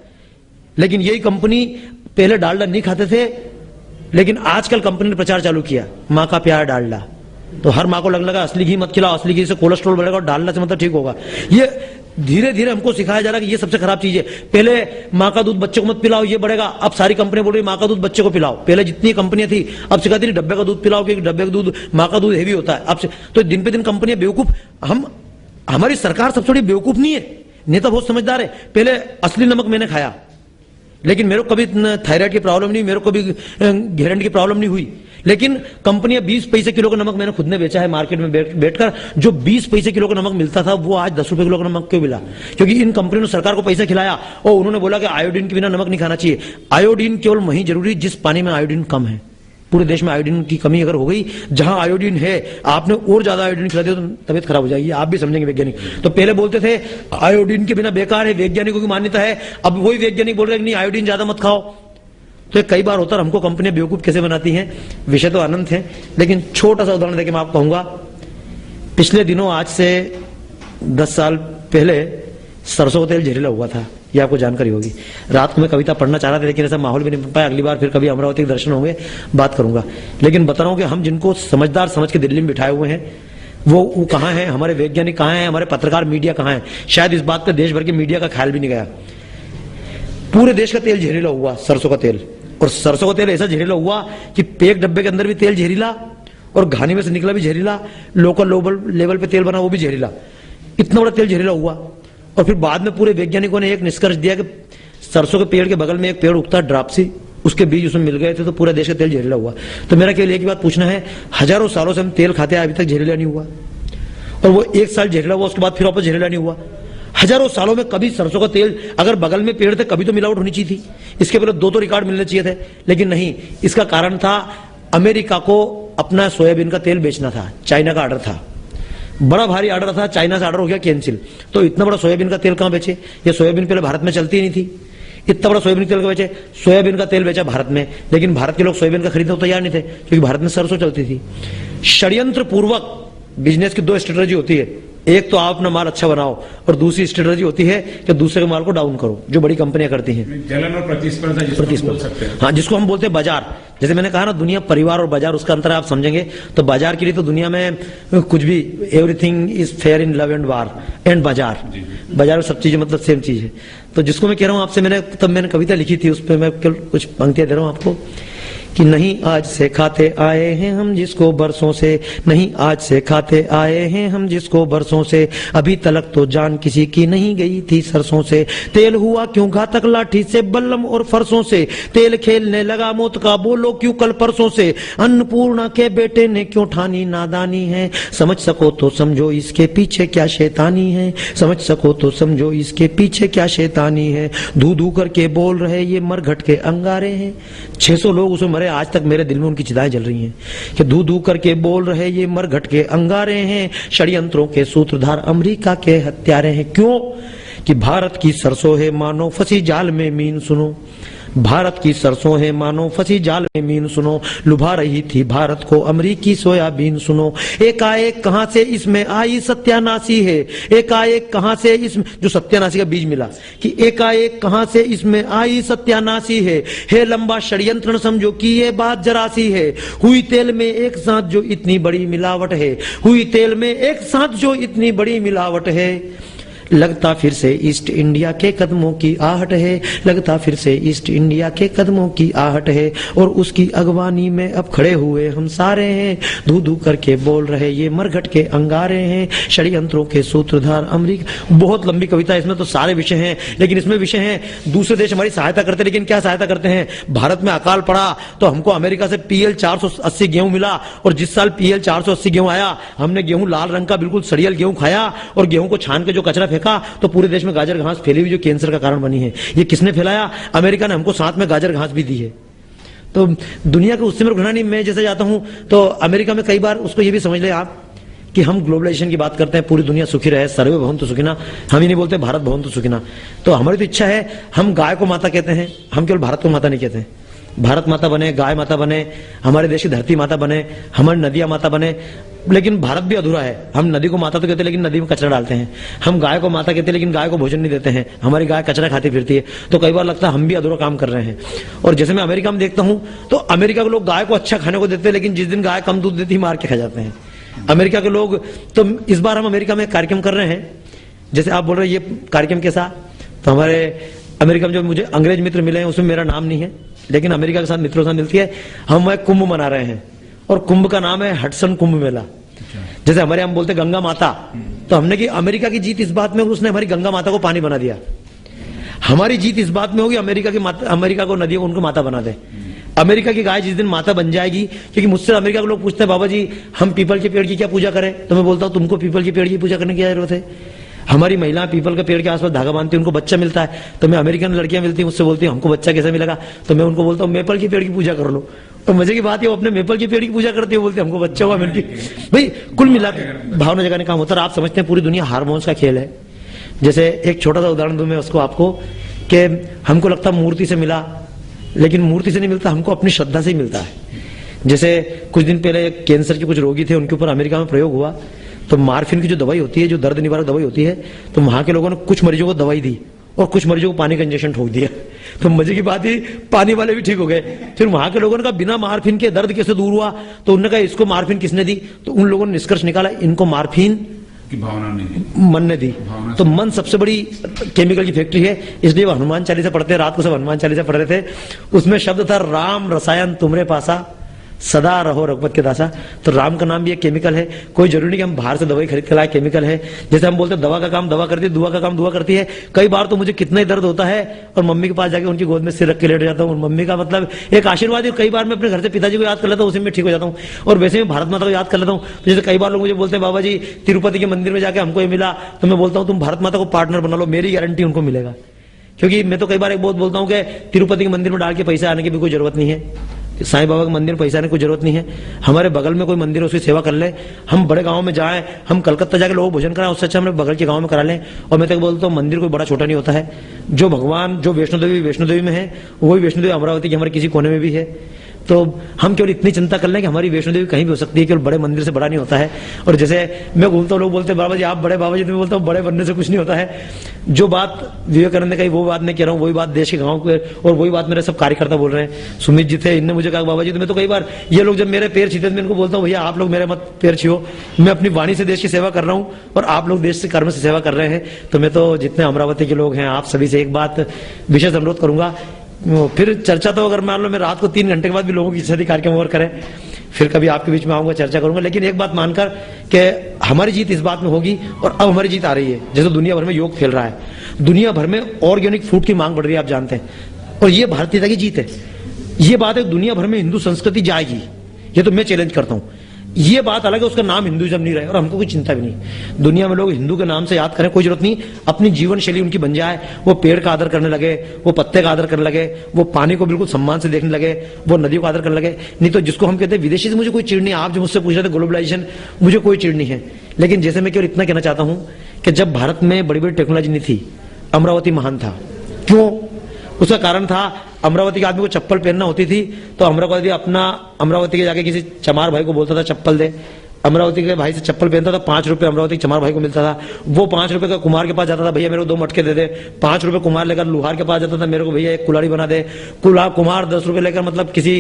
लेकिन यही कंपनी पहले डालडा नहीं खाते थे, लेकिन आजकल कंपनी ने प्रचार चालू किया, मां का प्यार डालडा। तो हर मां को लगा असली घी मत खिलाओ, असली घी से कोलेस्ट्रॉल बढ़ेगा और डालडा से मतलब ठीक होगा। ये धीरे धीरे हमको सिखाया जा रहा है कि ये सबसे खराब चीज है। पहले मां का दूध बच्चे को मत पिलाओ, ये बढ़ेगा, अब सारी कंपनी बोल रही मां का दूध बच्चे को पिलाओ। पहले जितनी कंपनियां थी अब सिखाती नहीं डब्बे का दूध पिलाओ, क्योंकि डब्बे का दूध, मां का दूध हेवी होता है। अब से तो दिन पे दिन कंपनियां बेवकूफ, हमारी सरकार सबसे बड़ी बेवकूफ नहीं है, नेता बहुत समझदार है। पहले असली नमक मैंने खाया, लेकिन मेरे को कभी थायराइड की प्रॉब्लम नहीं, मेरे को कभी घेरंड की प्रॉब्लम नहीं हुई, लेकिन कंपनियां 20 पैसे किलो का नमक मैंने खुद ने बेचा है मार्केट में बैठकर। जो 20 पैसे किलो का नमक मिलता था वो आज 10 रुपए किलो का नमक क्यों मिला? क्योंकि इन कंपनियों ने सरकार को पैसा खिलाया और उन्होंने बोला कि आयोडीन के बिना नमक नहीं खाना चाहिए। आयोडीन केवल वहीं जरूरी जिस पानी में आयोडीन कम है। पूरे देश में आयोडीन की कमी अगर हो गई, जहां आयोडीन है आपने और ज्यादा आयोडीन खिला दिया तो तबीयत खराब हो जाएगी, आप भी समझेंगे वैज्ञानिक। तो पहले बोलते थे आयोडीन के बिना बेकार है, वैज्ञानिकों की मान्यता है, अब वही वैज्ञानिक बोल रहे हैं नहीं आयोडीन ज्यादा मत खाओ। तो कई बार होता है, हमको कंपनियां बेवकूफ कैसे बनाती हैं। विषय तो अनंत है, लेकिन छोटा सा उदाहरण देके मैं आपको कहूंगा। पिछले दिनों, आज से 10 साल पहले सरसों का तेल जहरीला हुआ था, ये आपको जानकारी होगी। रात को मैं कविता पढ़ना चाह रहा था, लेकिन ऐसा माहौल भी नहीं बन पाया। अगली बार फिर कभी अमरावती के दर्शन होंगे बात करूंगा, लेकिन बता रहा हूं कि हम जिनको समझदार समझ के दिल्ली में बिठाए हुए हैं वो कहां हैं, हमारे वैज्ञानिक कहां हैं, हमारे पत्रकार मीडिया कहां है। शायद इस बात पर देश भर के मीडिया का ख्याल भी नहीं गया। पूरे देश का तेल जहरीला हुआ, सरसों का तेल, और सरसों का तेल ऐसा जहरीला हुआ कि एक डब्बे के अंदर भी तेल जहरीला, और घानी में से निकला भी जहरीला, लोकल लेवल पे तेल बना वो भी जहरीला। इतना बड़ा तेल जहरीला हुआ, और फिर बाद में पूरे वैज्ञानिकों ने एक निष्कर्ष दिया कि सरसों के पेड़ के बगल में एक पेड़ उगता है ड्राप्सी, उसके बीज उसमें मिल गए थे, तो पूरा देश का तेल जहरीला हुआ। तो मेरा केवल एक ही बात पूछना है, हजारों सालों से हम तेल खाते हैं, अभी तक जहरीला नहीं हुआ, और वो 1 साल जहरीला हुआ, उसके बाद फिर वापस जहरीला नहीं हुआ। हजारों सालों में कभी सरसों का तेल, अगर बगल में पेड़ थे कभी तो मिलावट होनी चाहिए थी। इसके पहले 2 रिकॉर्ड मिलने चाहिए थे, लेकिन नहीं। इसका कारण था अमेरिका को अपना सोयाबीन का तेल बेचना था, चाइना का ऑर्डर था, बड़ा भारी ऑर्डर था, चाइना से ऑर्डर हो गया कैंसिल। तो इतना बड़ा सोयाबीन का तेल कहां बेचे? ये सोयाबीन पहले भारत में चलती ही नहीं थी, इतना बड़ा सोयाबीन तेल का बेचे। सोयाबीन का तेल बेचा भारत में, लेकिन भारत के लोग सोयाबीन का खरीदने को तैयार नहीं थे, क्योंकि भारत में सरसों चलती थी। षड्यंत्र पूर्वक बिजनेस की 2 स्ट्रेटजी होती है, एक तो आप अपना माल अच्छा बनाओ, और दूसरी स्ट्रेटजी होती है कि दूसरे के माल को डाउन करो, जो बड़ी कंपनियां करती हैं। जलन और प्रतिस्पर्धा जिसको बोल सकते हैं। हाँ, जिसको हम बोलते हैं बाजार। जैसे मैंने कहा ना, दुनिया परिवार और बाजार, उसका अंतर आप समझेंगे तो बाजार के लिए तो दुनिया में कुछ भी, everything is fair in love and war and बाजार, बाजार में सब चीजें मतलब सेम चीज है। तो जिसको मैं कह रहा हूं आपसे, मैंने कविता लिखी थी, उस पर मैं कुछ पंक्तियां दे रहा हूं आपको कि नहीं आज से खाते आए हैं हम जिसको बरसों से, नहीं आज से खाते आए हैं हम जिसको बरसों से, अभी तलक तो जान किसी की नहीं गई थी सरसों से। तेल हुआ क्यों घातक लाठी से बल्लम और फरसों से, तेल खेलने लगा मौत का बोलो क्यों कल परसों से, अन्नपूर्णा के बेटे ने क्यों ठानी नादानी है, समझ सको तो समझो इसके पीछे क्या शैतानी है, समझ सको तो समझो इसके पीछे क्या शैतानी है, धू धू करके बोल रहे ये मरघट के अंगारे हैं। 600 लोग उसमें, आज तक मेरे दिल में उनकी चिताएं जल रही हैं कि धू धू करके बोल रहे ये मरघट के अंगारे हैं, षड्यंत्रों के सूत्रधार अमेरिका के हत्यारे हैं। क्यों? कि भारत की सरसों है मानो फंसी जाल में मीन, सुनो भारत की सरसों है मानो फंसी जाल में मीन, सुनो लुभा रही थी भारत को अमरीकी सोयाबीन, सुनो एकाएक कहां से इसमें आई सत्यानाशी है, एकाएक कहां से इसमें, जो सत्यानाशी का बीज मिला, कि एकाएक कहां से इसमें आई सत्यानाशी है लंबा षड्यंत्र समझो कि ये बात जरासी है, हुई तेल में एक साथ जो इतनी बड़ी मिलावट है, हुई तेल में एक साथ जो इतनी बड़ी मिलावट है, लगता फिर से ईस्ट इंडिया के कदमों की आहट है, लगता फिर से ईस्ट इंडिया के कदमों की आहट है, और उसकी अगवानी में अब खड़े हुए हम सारे हैं, धू धू करके बोल रहे ये मरघट के अंगारे हैं, षड्यंत्रों के सूत्रधार अमरीका। बहुत लंबी कविता है, इसमें तो सारे विषय हैं, लेकिन इसमें विषय हैं दूसरे देश हमारी सहायता करते हैं, लेकिन क्या सहायता करते हैं? भारत में अकाल पड़ा तो हमको अमेरिका से PL 480 गेहूं मिला, और जिस साल PL 480 गेहूं आया हमने गेहूं लाल रंग का बिल्कुल सड़ियल गेहूं खाया, और गेहूं को छान के जो कचरा फेंका तो पूरे देश में गाजर घास फैली हुई जो कैंसर का कारण बनी है। ये किसने फैलाया? अमेरिका ने हमको साथ में गाजर घास भी दी है। तो दुनिया के उससे में रुकना नहीं। मैं जैसे जाता हूं तो अमेरिका में कई बार उसको ये भी समझ ले आप कि हम ग्लोबलाइजेशन की बात करते हैं, पूरी दुनिया सुखी रहे, सर्वे भवन्तु सुखिनः, हम ही नहीं बोलते भारत भवन्तु सुखिनः। तो हमारी तो इच्छा है, हम गाय को माता कहते हैं, हम केवल भारत को माता नहीं कहते हैं। भारत माता बने, गाय माता बने, हमारे देश की धरती माता बने, हमारी नदियां माता बने, लेकिन भारत भी अधूरा है। हम नदी को माता तो कहते हैं लेकिन नदी में कचरा डालते हैं, हम गाय को माता कहते हैं लेकिन गाय को भोजन नहीं देते हैं, हमारी गाय कचरा खाती फिरती है। तो कई बार लगता है हम भी अधूरा काम कर रहे हैं। और जैसे मैं अमेरिका में देखता हूं तो अमेरिका के लोग गाय को अच्छा खाने को देते हैं, लेकिन जिस दिन गाय कम दूध देती मार के खा जाते हैं अमेरिका के लोग। तो इस बार हम अमेरिका में कार्यक्रम कर रहे हैं, जैसे आप बोल रहे हैं ये कार्यक्रम कैसा, तो हमारे अमेरिका में जो मुझे अंग्रेज मित्र मिले हैं उसमें मेरा नाम नहीं है, लेकिन अमेरिका के साथ मित्रों के साथ मिलती है। हम एक कुंभ मना रहे हैं, और कुंभ का नाम है हडसन कुंभ मेला। जैसे हमारे हम बोलते गंगा माता, तो हमने की अमेरिका की जीत इस बात में उसने हमारी गंगा माता को पानी बना दिया। हमारी जीत इस बात में होगी अमेरिका की अमेरिका को नदियों को उनको माता बना दे। अमेरिका की गाय जिस दिन माता बन जाएगी, क्योंकि मुझसे अमेरिका के लोग पूछते हैं बाबा जी हम पीपल के पेड़ की क्या पूजा करें, तो मैं बोलता हूं तुमको पीपल के पेड़ की पूजा करने की क्या जरूरत है। हमारी महिला पीपल के पेड़ के आसपास धागा बांधती है, उनको बच्चा मिलता है। तो मैं अमेरिकन लड़कियां मिलती हैं, मुझसे बोलती है हमको बच्चा कैसे मिलेगा, तो मैं उनको बोलता हूँ मेपल के पेड़ की पूजा कर लो। तो मजे की बात है वो अपने मेपल के पेड़ की पूजा करती है, बोलते हमको बच्चा हुआ मिलती। भाई कुल मिला के भावना जगाने काम होता है। आप समझते हैं पूरी दुनिया हार्मोन्स का खेल है। जैसे एक छोटा सा उदाहरण दूं मैं उसको आपको, कि हमको लगता मूर्ति से मिला, लेकिन मूर्ति से नहीं मिलता, हमको अपनी श्रद्धा से ही मिलता है। जैसे कुछ दिन पहले कैंसर के कुछ रोगी थे, उनके ऊपर अमेरिका में प्रयोग हुआ, तो मार्फिन की जो दवाई होती है, जो दर्द निवारक दवाई होती है, तो वहां के लोगों ने कुछ मरीजों को दवाई दी और कुछ मरीजों को पानी का इंजेक्शन ठोक दिया। तो मजे की बात ही पानी वाले भी ठीक हो गए। फिर वहां के लोगों ने कहा बिना मार्फिन के दर्द कैसे दूर हुआ, तो उन्होंने कहा इसको मार्फिन किसने दी, तो उन लोगों ने निष्कर्ष निकाला इनको मार्फिन की भावना नहीं दी, मन ने दी। तो मन सबसे बड़ी केमिकल की फैक्ट्री है, इसलिए वो हनुमान चालीसा पढ़ते हैं, रात को सब हनुमान चालीसा पढ़ रहे थे। उसमें शब्द था राम रसायन तुमरे पासा सदा रहो रघुपत के दासा। तो राम का नाम भी एक केमिकल है। कोई जरूरी नहीं कि हम बाहर से दवाई खरीद के लाए, केमिकल है। जैसे हम बोलते हैं दवा का काम दवा करती है, दुआ का काम दुआ करती है। कई बार तो मुझे कितना ही दर्द होता है और मम्मी के पास जाके उनकी गोद में सिर रख के लेट जाता हूँ। मम्मी का मतलब एक आशीर्वाद है। कई बार मैं अपने घर से पिताजी को याद कर लेता हूँ, उसी में ठीक हो जाता हूँ। और वैसे मैं भारत माता को याद कर लेता हूँ। जैसे कई बार लोग मुझे बोलते हैं बाबा जी तिरुपति के मंदिर में जाके हमको ये मिला, तो मैं बोलता हूँ तुम भारत माता को पार्टनर बना लो, मेरी गारंटी उनको मिलेगा। क्योंकि मैं तो कई बार एक बहुत बोलता हूँ कि तिरुपति के मंदिर में डाल के पैसा आने की भी कोई जरूरत नहीं है। साईं बाबा के मंदिर में पैसा आने की कोई जरूरत नहीं है। हमारे बगल में कोई मंदिर है उसकी सेवा कर ले। हम बड़े गांव में जाएं, हम कलकत्ता जाके लोगों को भोजन कराएं, उससे अच्छा हमारे बगल के गांव में करा लें। और मैं तो बोलता हूँ मंदिर कोई बड़ा छोटा नहीं होता है। जो भगवान जो वैष्णो देवी में है, वही वैष्णो देवी अमरावती के हमारे किसी कोने में भी है। तो हम केवल इतनी चिंता कर लें कि हमारी वैष्णो देवी कहीं भी हो सकती है, केवल बड़े मंदिर से बड़ा नहीं होता है। और जैसे मैं घूमता हूँ लोग बोलते हैं बाबा जी आप बड़े, बाबा जी तो मैं बोलता हूँ बड़े बनने से कुछ नहीं होता है। जो बात विवेकानंद ने कही वो बात नहीं कह रहा हूँ, वही बात देश के गाँव के और वही बात मेरे सब कार्यकर्ता बोल रहे हैं। सुमित जी थे, इनने मुझे कहा बाबा जी तो मैं तो कई बार ये लोग जब मेरे पैर छीते मैं इनको बोलता हूँ भैया आप लोग मेरे मत पैर छीओ, मैं अपनी वाणी से देश की सेवा कर रहा हूँ और आप लोग देश से कर्म से सेवा कर रहे हैं। तो मैं तो जितने अमरावती के लोग हैं आप सभी से एक बात विशेष अनुरोध करूंगा। फिर चर्चा तो अगर मान लो मैं रात को 3 घंटे के बाद भी लोगों की इच्छा थी कार्यक्रम और करें, फिर कभी आपके बीच में आऊंगा चर्चा करूंगा। लेकिन एक बात मानकर कि हमारी जीत इस बात में होगी और अब हमारी जीत आ रही है। जैसे दुनिया भर में योग फैल रहा है, दुनिया भर में ऑर्गेनिक फूड की मांग बढ़ रही है, आप जानते हैं, और ये भारतीयता की जीत है। ये बात है दुनिया भर में हिंदू संस्कृति जाएगी, ये तो मैं चैलेंज करता हूं। ये बात अलग है उसका नाम हिंदुइज्म नहीं रहे और हमको कोई चिंता भी नहीं। दुनिया में लोग हिंदू के नाम से याद करें, कोई जरूरत नहीं। अपनी जीवन शैली उनकी बन जाए, वो पेड़ का आदर करने लगे, वो पत्ते का आदर करने लगे, वो पानी को बिल्कुल सम्मान से देखने लगे, वो नदियों का आदर करने लगे। नहीं तो जिसको हम कहते हैं विदेशी से मुझे कोई चिड़ नहीं। आप जो मुझसे पूछ रहे थे ग्लोबलाइजेशन, मुझे कोई चिड़ नहीं है। लेकिन जैसे मैं केवल इतना कहना चाहता हूं कि जब भारत में बड़ी बड़ी टेक्नोलॉजी नहीं थी, अमरावती महान था। क्यों? उसका कारण था अमरावती के आदमी को चप्पल पहनना होती थी तो अमरावती के जाके किसी चमार भाई को बोलता था चप्पल दे, अमरावती के भाई से चप्पल पहनता था, 5 रुपए अमरावती के चमार भाई को मिलता था। वो 5 रुपए का कुमार के पास जाता था, भैया मेरे को 2 मटके दे दे। 5 रुपए कुमार लेकर लुहार के पास जाता था, मेरे को भैया एक कुल्हाड़ी बना दे। कुमार 10 रुपए लेकर मतलब किसी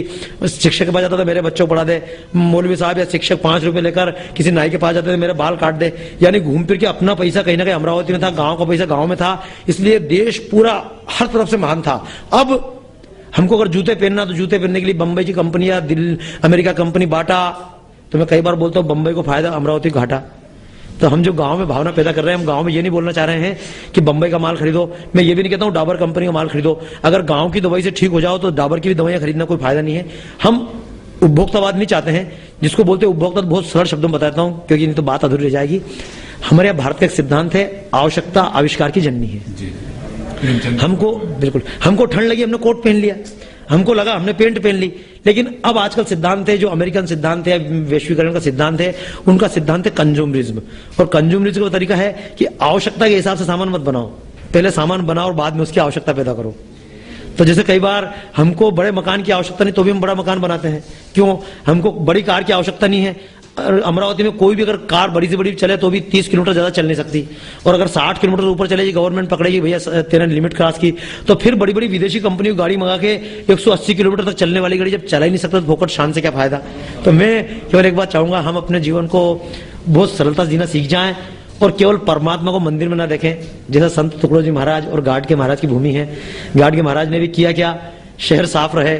शिक्षक के पास जाता था, मेरे बच्चों को पढ़ा दे। मौलवी साहब या शिक्षक 5 रुपए लेकर किसी नाई के पास जाते थे, मेरे बाल काट दे। यानी घूम फिर के अपना पैसा कहीं ना कहीं अमरावती में था, गाँव का पैसा गाँव में था। इसलिए देश पूरा हर तरफ से महान था। अब हमको अगर जूते पहनना तो जूते पहनने के लिए बंबई की कंपनी या अमेरिका कंपनी बाटा, तो मैं कई बार बोलता हूं बंबई को फायदा अमरावती को घाटा। तो हम जो गांव में भावना पैदा कर रहे हैं, हम गांव में ये नहीं बोलना चाह रहे हैं कि बंबई का माल खरीदो। मैं ये भी नहीं कहता हूं डाबर कंपनी का माल खरीदो। अगर गांव की दवाई से ठीक हो जाओ तो डाबर की भी दवाइयां खरीदना कोई फायदा नहीं है। हम उपभोक्तावाद नहीं चाहते हैं, जिसको बोलते हैं उपभोक्ता, बहुत सरल शब्दों में बताता हूं क्योंकि नहीं तो बात अधूरी रह जाएगी। हमारे यहाँ भारत का एक सिद्धांत है, आवश्यकता आविष्कार की जननी है। हमको ठंड लगी, हमने कोट पहन लिया। हमको लगा, हमने पेंट पहन ली। लेकिन अब आजकल सिद्धांत है, जो अमेरिकन सिद्धांत है, वैश्वीकरण का सिद्धांत है, उनका सिद्धांत है कंज्यूमरिज्म। और कंज्यूमरिज्म का तरीका है कि आवश्यकता के हिसाब से सामान मत बनाओ, पहले सामान बनाओ और बाद में उसकी आवश्यकता पैदा करो। तो जैसे कई बार हमको बड़े मकान की आवश्यकता नहीं तो भी हम बड़ा मकान बनाते हैं। क्यों? हमको बड़ी कार की आवश्यकता नहीं है। अमरावती में कोई भी अगर कार बड़ी से बड़ी चले तो भी 30 किलोमीटर ज्यादा चल नहीं सकती, और अगर 60 किलोमीटर ऊपर चलेगी, गवर्नमेंट पकड़ेगी भैया तेरा लिमिट क्रॉस की, तो फिर बड़ी बड़ी विदेशी कंपनी की गाड़ी मंगा के 180 किलोमीटर तक चलने वाली गाड़ी जब चला ही नहीं सकता तो फोकट शान से क्या फायदा। तो मैं केवल एक बात चाहूंगा, हम अपने जीवन को बहुत सरलता से जीना सीख जाएं और केवल परमात्मा को मंदिर में ना देखें। जैसा संत तुकडोजी महाराज और गाड के महाराज की भूमि है, गाड के महाराज ने भी किया क्या, शहर साफ रहे,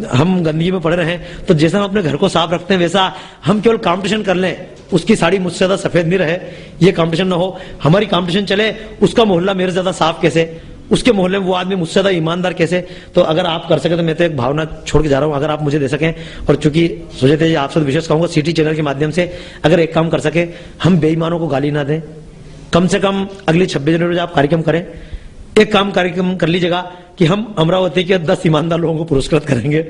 हम गंदगी में पड़े रहे। तो जैसा हम अपने घर को साफ रखते हैं वैसा हम केवल कंपटीशन कर लें, उसकी साड़ी मुझसे ज्यादा सफेद नहीं रहे, ये कंपटीशन ना हो। हमारी कंपटीशन चले, उसका मोहल्ला मेरे ज्यादा साफ कैसे, उसके मोहल्ले में वो आदमी मुझसे ज्यादा ईमानदार कैसे। तो अगर आप कर सके तो मैं तो एक भावना छोड़ के जा रहा हूं, अगर आप मुझे दे सकें, और चूंकि सोचे थे आपसे विशेष कहूंगा सिटी चैनल के माध्यम से, अगर एक काम कर सके, हम बेईमानों को गाली ना दें। कम से कम अगली 26 जनवरी आप कार्यक्रम करें, एक कार्यक्रम कर लीजिएगा कि हम अमरावती के 10 ईमानदार लोगों को पुरस्कृत करेंगे।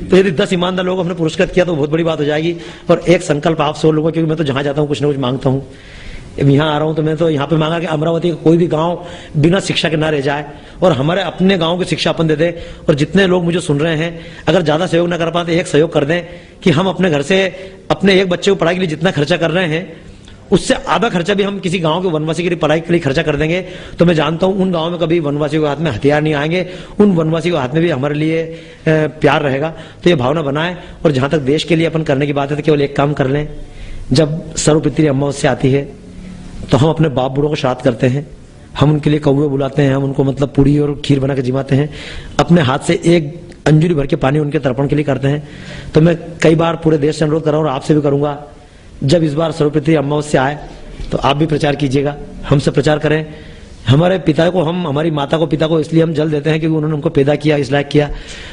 तो यदि 10 ईमानदार लोगों को हमने पुरस्कृत किया तो बहुत बड़ी बात हो जाएगी। और एक संकल्प आप सब लोगों, क्योंकि मैं तो जहां जाता हूं कुछ ना कुछ मांगता हूं, यहाँ आ रहा हूं तो मैं तो यहाँ पे मांगा कि अमरावती का कोई भी गांव बिना शिक्षा के ना रह जाए, और हमारे अपने गांव की शिक्षा अपन दे दे। और जितने लोग मुझे सुन रहे हैं, अगर ज्यादा सहयोग ना कर पाते, एक सहयोग कर दें कि हम अपने घर से अपने एक बच्चे को पढ़ाई के लिए जितना खर्चा कर रहे हैं, उससे आधा खर्चा भी हम किसी गांव के वनवासी के लिए पढ़ाई के लिए खर्चा कर देंगे। तो मैं जानता हूं उन गांव में कभी वनवासी के हाथ में हथियार नहीं आएंगे, उन वनवासी के हाथ में भी हमारे लिए प्यार रहेगा। तो ये भावना बनाए। और जहां तक देश के लिए अपन करने की बात है तो केवल एक काम कर लें, जब सर्वपितृ अमावस्या आती है तो हम अपने बाप बूढ़ों को श्राद्ध करते हैं, हम उनके लिए कौवे बुलाते हैं, हम उनको मतलब पूड़ी और खीर बना के जिमाते हैं, अपने हाथ से एक अंजुली भर के पानी उनके तर्पण के लिए करते हैं। तो मैं कई बार पूरे देश से अनुरोध कर रहा हूं और आपसे भी करूंगा, जब इस बार सर्वपितृ अमावस्या आए तो आप भी प्रचार कीजिएगा, हमसे प्रचार करें। हमारे पिता को, हम हमारी माता को, पिता को इसलिए हम जल देते हैं क्योंकि उन्होंने हमको पैदा किया, इस लायक किया।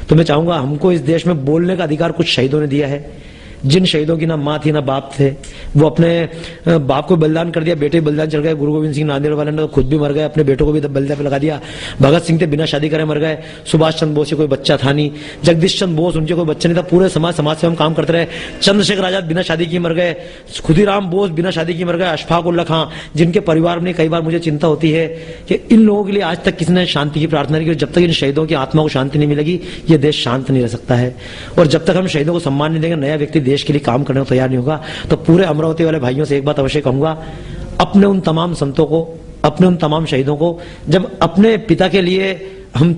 तो मैं चाहूंगा, हमको इस देश में बोलने का अधिकार कुछ शहीदों ने दिया है। जिन शहीदों की ना माँ थी ना बाप थे, वो अपने बाप को बलिदान कर दिया, बेटे बलिदान चढ़ गए। गुरु गोविंद सिंह नांदेड़ वाले ने तो खुद भी मर गए, अपने बेटों को भी बलिदान पे लगा दिया। भगत सिंह थे बिना शादी करे मर गए। सुभाष चंद्र बोस के कोई बच्चा था नहीं, जगदीश चंद्र बोस उनके कोई बच्चा नहीं था, पूरे समाज से हम काम करते रहे। चंद्रशेखर आजाद बिना शादी किए मर गए, खुदीराम बोस बिना शादी किए मर गए, अशफाक उल्ला खां, जिनके परिवार में कई बार मुझे चिंता होती है कि इन लोगों के लिए आज तक किसी ने शांति की प्रार्थना नहीं की। जब तक इन शहीदों की आत्मा को शांति नहीं मिलेगी, ये देश शांत नहीं रह सकता है। और जब तक हम शहीदों को सम्मान नहीं देंगे, नया व्यक्ति देश के लिए काम करने तैयार नहीं होगा। तो पूरे अमरावती वाले भाइयों से एक बात अवश्य कहूंगा, अपने उन तमाम संतों को, अपने उन तमाम शहीदों को, जब अपने पिता के लिए हम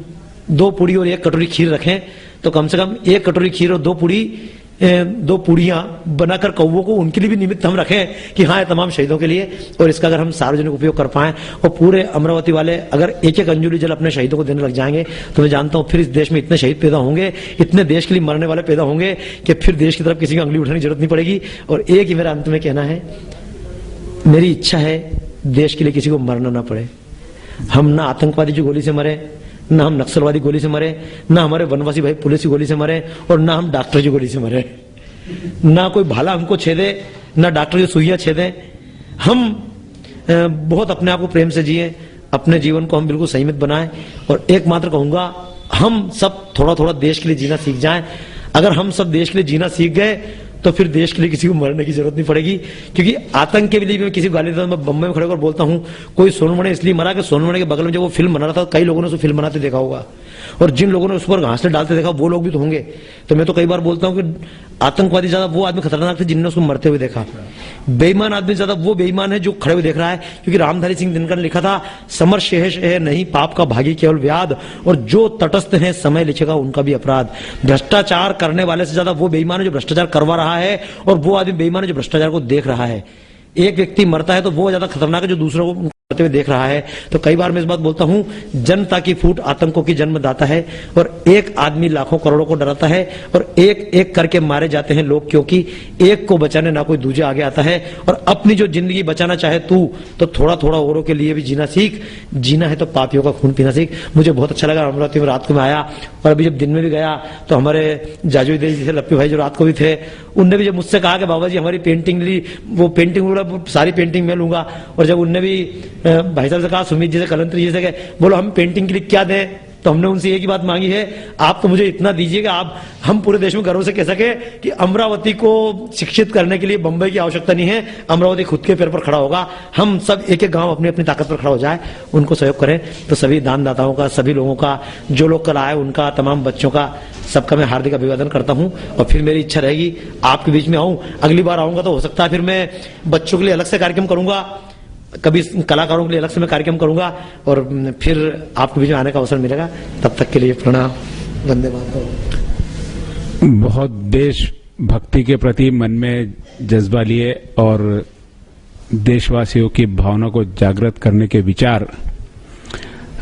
2 पूड़ी और 1 कटोरी खीर रखें तो कम से कम 1 कटोरी खीर और 2 पूड़ियां बनाकर कौवों को उनके लिए भी निमित्त हम रखें कि हाँ, ये तमाम शहीदों के लिए। और इसका अगर हम सार्वजनिक उपयोग कर पाएं और पूरे अमरावती वाले अगर 1-1 अंजुली जल अपने शहीदों को देने लग जाएंगे तो मैं जानता हूं फिर इस देश में इतने शहीद पैदा होंगे, इतने देश के लिए मरने वाले पैदा होंगे कि फिर देश की तरफ किसी की अंगली उठाने की जरूरत नहीं पड़ेगी। और एक ही मेरा अंत में कहना है, मेरी इच्छा है देश के लिए किसी को मरना ना पड़े। हम ना आतंकवादी की गोली से मरे, ना हम नक्सलवादी गोली से मरे, ना हमारे वनवासी भाई पुलिस की गोली से मरे, और ना हम डॉक्टर की गोली से मरे। ना कोई भाला हमको छेदे, ना डॉक्टर की सुइयां छेदे। हम बहुत अपने आप को प्रेम से जिए, अपने जीवन को हम बिल्कुल संयमित बनाएं। और एकमात्र कहूंगा, हम सब थोड़ा थोड़ा देश के लिए जीना सीख जाएं। अगर हम सब देश के लिए जीना सीख गए तो फिर देश के लिए किसी को मरने की जरूरत नहीं पड़ेगी। क्योंकि आतंक के लिए भी मैं किसी को गाली देता हूं, मैं बम्बई में खड़े होकर बोलता हूं, कोई सोनमणे इसलिए मरा कि सोनमणे के बगल में जब वो फिल्म बना रहा था कई लोगों ने उसे फिल्म बनाते देखा होगा। और जिन लोगों ने उस पर घासले डालते देखा वो लोग भी तो होंगे। तो मैं तो कई बार बोलता हूं कि आतंकवादी ज्यादा वो आदमी खतरनाक थे जिनने उसको मरते हुए देखा, बेईमान आदमी ज्यादा वो बेईमान है जो खड़े हुए देख रहा है। क्योंकि रामधारी सिंह दिनकर ने लिखा था, समर शेष है नहीं पाप का भागी केवल व्याध, और जो तटस्थ है समय लिखेगा उनका भी अपराध। भ्रष्टाचार करने वाले से ज्यादा वो बेईमान है जो भ्रष्टाचार करवा रहा है, और वो आदमी बेईमान है जो भ्रष्टाचार को देख रहा है। एक व्यक्ति मरता है तो वो ज्यादा खतरनाक है जो दूसरों को करते हुए देख रहा है। तो कई बार मैं इस बात बोलता हूं, जनता की फूट आतंकों की जन्मदाता है, और एक आदमी लाखों करोड़ों को डराता है, और एक एक करके मारे जाते हैं लोग, क्योंकि एक को बचाने ना कोई दूजे आगे आता है। और अपनी जो जिंदगी बचाना चाहे तू तो थोड़ा थोड़ा औरों के लिए भी जीना सीख, जीना है तो पापियों का खून पीना सीख। मुझे बहुत अच्छा लगा, अमरावती में रात को मैं आया, और अभी जब दिन में भी गया तो हमारे जाजू देवी जी से लप्पी भाई जो रात को भी थे, उनने भी जब मुझसे कहा कि बाबा जी हमारी पेंटिंग ली, वो पेंटिंग सारी पेंटिंग मैं लूंगा। और जब उनने भी भाई साहब से कहा, सुमित जी से, कलंत्री जी से, बोलो हम पेंटिंग के लिए क्या दें, तो हमने उनसे एक ही बात मांगी है, आप तो मुझे इतना दीजिएगा, आप हम पूरे देश में गर्व से कह सके कि अमरावती को शिक्षित करने के लिए बंबई की आवश्यकता नहीं है, अमरावती खुद के पैर पर खड़ा होगा। हम सब एक एक गांव अपनी अपनी ताकत पर खड़ा हो जाए, उनको सहयोग करें। तो सभी दानदाताओं का, सभी लोगों का, जो लोग कल आए उनका, तमाम बच्चों का, सबका मैं हार्दिक अभिवादन करता हूं। और फिर मेरी इच्छा रहेगी आपके बीच में आऊं, अगली बार आऊंगा तो हो सकता है फिर मैं बच्चों के लिए अलग से कार्यक्रम करूंगा, कभी कलाकारों के लिए अलग से मैं कार्यक्रम करूंगा, और फिर आपके बीच में आने का अवसर मिलेगा। तब तक के लिए प्रणाम, वंदे मातरम। बहुत देश भक्ति के प्रति मन में जज्बा लिए और देशवासियों की भावना को जागृत करने के विचार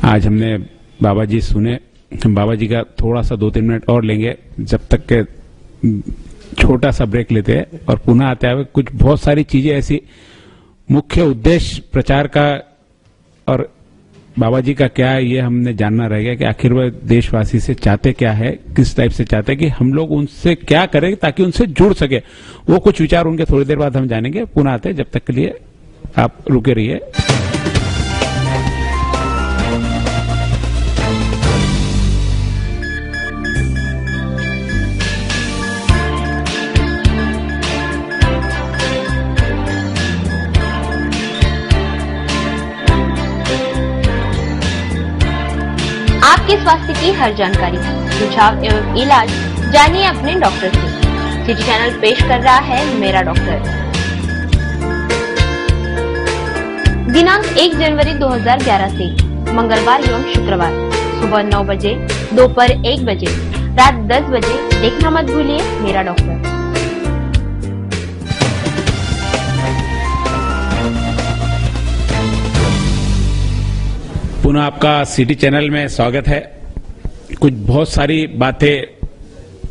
आज हमने बाबा जी सुने। हम बाबा जी का थोड़ा सा 2-3 मिनट और लेंगे, जब तक के छोटा सा ब्रेक लेते हैं, और पुनः आते हुए कुछ बहुत सारी चीजें ऐसी, मुख्य उद्देश्य प्रचार का और बाबा जी का क्या है, ये हमने जानना रह गया कि आखिर वह देशवासी से चाहते क्या है, किस टाइप से चाहते हैं कि हम लोग उनसे क्या करें ताकि उनसे जुड़ सके। वो कुछ विचार उनके थोड़ी देर बाद हम जानेंगे। पुनः आते हैं, जब तक के लिए आप रुके रहिए। आपके स्वास्थ्य की हर जानकारी, सुझाव एवं इलाज जानिए अपने डॉक्टर से। सिटी चैनल पेश कर रहा है मेरा डॉक्टर। दिनांक 1 जनवरी 2011 से मंगलवार एवं शुक्रवार सुबह 9 बजे, दोपहर 1 बजे, रात 10 बजे देखना मत भूलिए मेरा डॉक्टर। पुनः आपका सिटी चैनल में स्वागत है। कुछ बहुत सारी बातें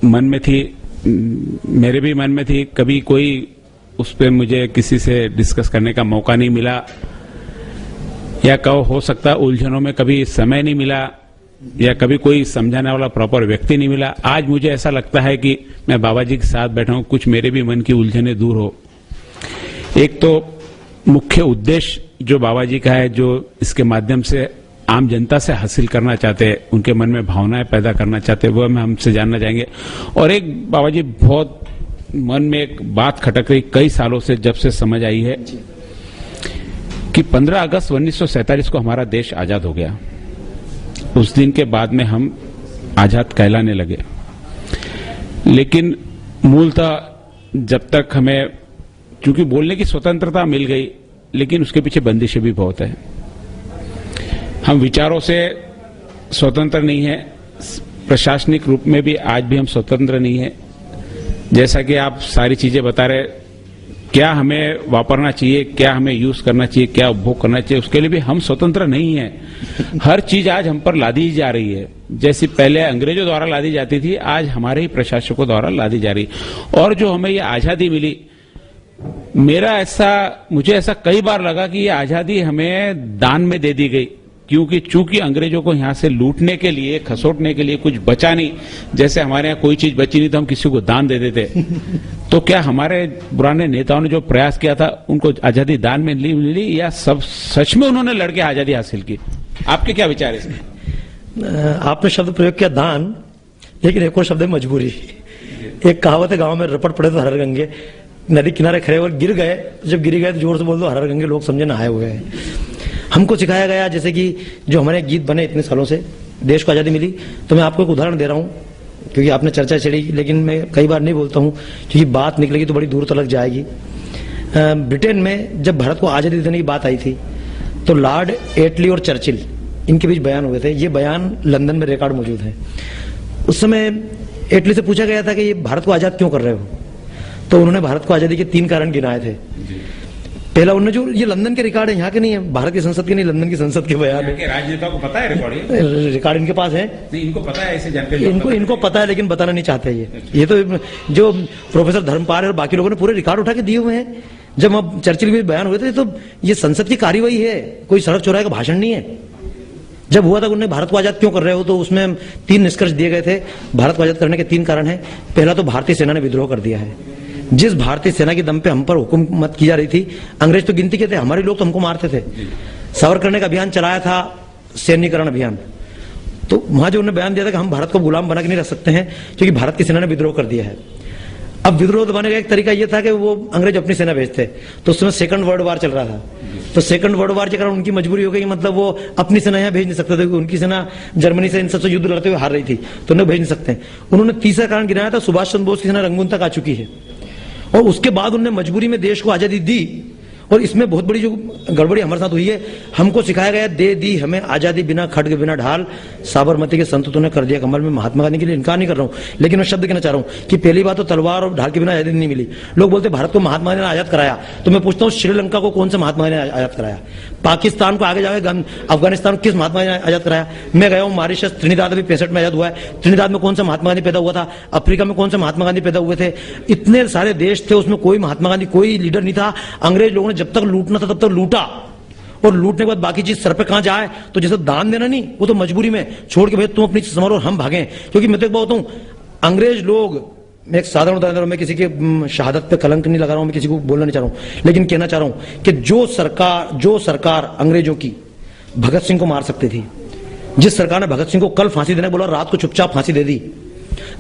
मन में थी, मेरे भी मन में थी, कभी कोई उस पर मुझे किसी से डिस्कस करने का मौका नहीं मिला, या कहो हो सकता उलझनों में कभी समय नहीं मिला, या कभी कोई समझाने वाला प्रॉपर व्यक्ति नहीं मिला। आज मुझे ऐसा लगता है कि मैं बाबा जी के साथ बैठा हूं, कुछ मेरे भी मन की उलझनें दूर हो। एक तो मुख्य उद्देश्य जो बाबा जी का है, जो इसके माध्यम से आम जनता से हासिल करना चाहते हैं, उनके मन में भावनाएं पैदा करना चाहते हैं, वो हम हमसे जानना चाहेंगे। और एक बाबा जी, बहुत मन में एक बात खटक रही कई सालों से, जब से समझ आई है कि 15 अगस्त 1947 को हमारा देश आजाद हो गया। उस दिन के बाद में हम आजाद कहलाने लगे, लेकिन मूलतः जब तक हमें, चूंकि बोलने की स्वतंत्रता मिल गई, लेकिन उसके पीछे बंदिशें भी बहुत है। हम विचारों से स्वतंत्र नहीं है, प्रशासनिक रूप में भी आज भी हम स्वतंत्र नहीं है। जैसा कि आप सारी चीजें बता रहे, क्या हमें वापरना चाहिए, क्या हमें यूज करना चाहिए, क्या उपभोग करना चाहिए, उसके लिए भी हम स्वतंत्र नहीं है। हर चीज आज हम पर लादी जा रही है, जैसी पहले अंग्रेजों द्वारा लादी जाती थी, आज हमारे ही प्रशासकों द्वारा लादी जा रही। और जो हमें ये आजादी मिली, मुझे ऐसा कई बार लगा कि ये आजादी हमें दान में दे दी गई, क्योंकि चूंकि अंग्रेजों को यहां से लूटने के लिए, खसोटने के लिए कुछ बचा नहीं। जैसे हमारे यहाँ कोई चीज बची नहीं तो हम किसी को दान दे देते। तो क्या हमारे पुराने नेताओं ने जो प्रयास किया था, उनको आजादी दान में मिली, या सब सच में उन्होंने लड़के आजादी हासिल की? आपके क्या विचार है इसमें? आपने शब्द प्रयोग किया दान, लेकिन एक और शब्द है मजबूरी। एक कहावत है, गांव में रपट पड़े तो हर गंगे, नदी किनारे खड़े और गिर गए, जब गिर गए तो जोर से बोल दो हर गंगे, लोग समझे नहाए हुए हैं। हमको सिखाया गया, जैसे कि जो हमारे गीत बने इतने सालों से, देश को आजादी मिली, तो मैं आपको एक उदाहरण दे रहा हूं, क्योंकि आपने चर्चा छेड़ी, लेकिन मैं कई बार नहीं बोलता हूं क्योंकि बात निकलेगी तो बड़ी दूर तक जाएगी। ब्रिटेन में जब भारत को आजादी देने की बात आई थी तो लॉर्ड एटली और चर्चिल इनके बीच बयान हुए थे। ये बयान लंदन में रिकॉर्ड मौजूद है। उस समय एटली से पूछा गया था कि ये भारत को आजाद क्यों कर रहे हो, तो उन्होंने भारत को आजादी के 3 कारण गिनाए थे। पहला, उन्होंने जो, ये लंदन के रिकॉर्ड है, यहाँ के नहीं है, भारत की संसद के नहीं, लंदन की संसद के बयान है। राजनेताओं को पता है रिकॉर्ड इनके पास है, नहीं इनको पता है, ऐसे जानकारी इनको पता है लेकिन बताना नहीं चाहते। ये तो जो प्रोफेसर धर्मपाल और बाकी लोगों ने पूरे रिकॉर्ड उठा के दिए हुए हैं। जब अब चर्चिल के बयान हुए थे तो ये संसद की कार्यवाही है, कोई सड़क चौराहे का भाषण नहीं है। जब हुआ था उन्होंने भारत को आजाद क्यों कर रहे हो, तो उसमें 3 निष्कर्ष दिए गए थे। भारत को आजाद करने के 3 कारण हैं। पहला तो भारतीय सेना ने विद्रोह कर दिया है। जिस भारतीय सेना के दम पे हम पर हुकूमत की जा रही थी, अंग्रेज तो गिनती के थे, हमारे लोग तो हमको मारते थे। सावरकर ने का अभियान चलाया था, सैन्यकरण अभियान, तो वहां जो उन्होंने बयान दिया था कि हम भारत को गुलाम बना के नहीं रख सकते हैं क्योंकि भारत की सेना ने विद्रोह कर दिया है। अब विद्रोह दबाने का एक तरीका यह था कि वो अंग्रेज अपनी सेना भेजते, तो उस समय सेकंड वर्ल्ड वार चल रहा था। तो सेकंड वर्ल्ड वार के कारण उनकी मजबूरी हो गई, मतलब वो अपनी सेना यहाँ भेज नहीं सकते थे क्योंकि उनकी सेना जर्मनी से इन सबसे युद्ध लड़ते हुए हार रही थी, तो उन्हें भेज नहीं सकते। उन्होंने तीसरा कारण गिनाया था, सुभाष चंद्र बोस की सेना रंगून तक आ चुकी है और उसके बाद उन्होंने मजबूरी में देश को आजादी दी। और इसमें बहुत बड़ी जो गड़बड़ी हमारे साथ हुई है, हमको सिखाया गया दे दी हमें आजादी बिना खड्ग बिना ढाल, साबरमती के संतों ने कर दिया कमल। में महात्मा गांधी के लिए इनकार नहीं कर रहा हूं, लेकिन मैं शब्द कहना चाह रहा हूं कि पहली बात तो तलवार और ढाल के बिना आजादी नहीं मिली। लोग बोलते भारत को महात्मा गांधी ने आजाद कराया, तो मैं पूछता हूं श्रीलंका को कौन सा महात्मा गांधी ने आजाद कराया? पाकिस्तान को आगे जाके अफगानिस्तान को किस महात्मा गांधी ने आजाद कराया? मैं गया हूं मॉरिशस, त्रिनिदाद अभी 65 में आजाद हुआ है। त्रिनिदाद में कौन सा महात्मा गांधी पैदा हुआ था? अफ्रीका में कौन सा महात्मा गांधी पैदा हुए थे? इतने सारे देश थे, उसमें कोई महात्मा गांधी, कोई लीडर नहीं था। अंग्रेज लोगों ने जब तक लूटना था तब तक लूटा, और लूटने के बाद बाकी चीज सर पे कहां जाए, तो जैसे दान देना नहीं, वो तो मजबूरी में छोड़ के भाई तुम अपनी चीज संभालो और हम भागें। क्योंकि मैं तो एक बात बताऊं, अंग्रेज लोग, मैं एक साधारण उदाहरण, मैं किसी के शहादत पे कलंक नहीं लगा रहा हूं, मैं किसी को बोलना नहीं चाह रहा हूं, लेकिन कहना चाह रहा हूं कि जो सरकार अंग्रेजों की भगत सिंह को मार सकती थी, जिस सरकार ने भगत सिंह को कल फांसी देने बोला, रात को चुपचाप फांसी दे दी,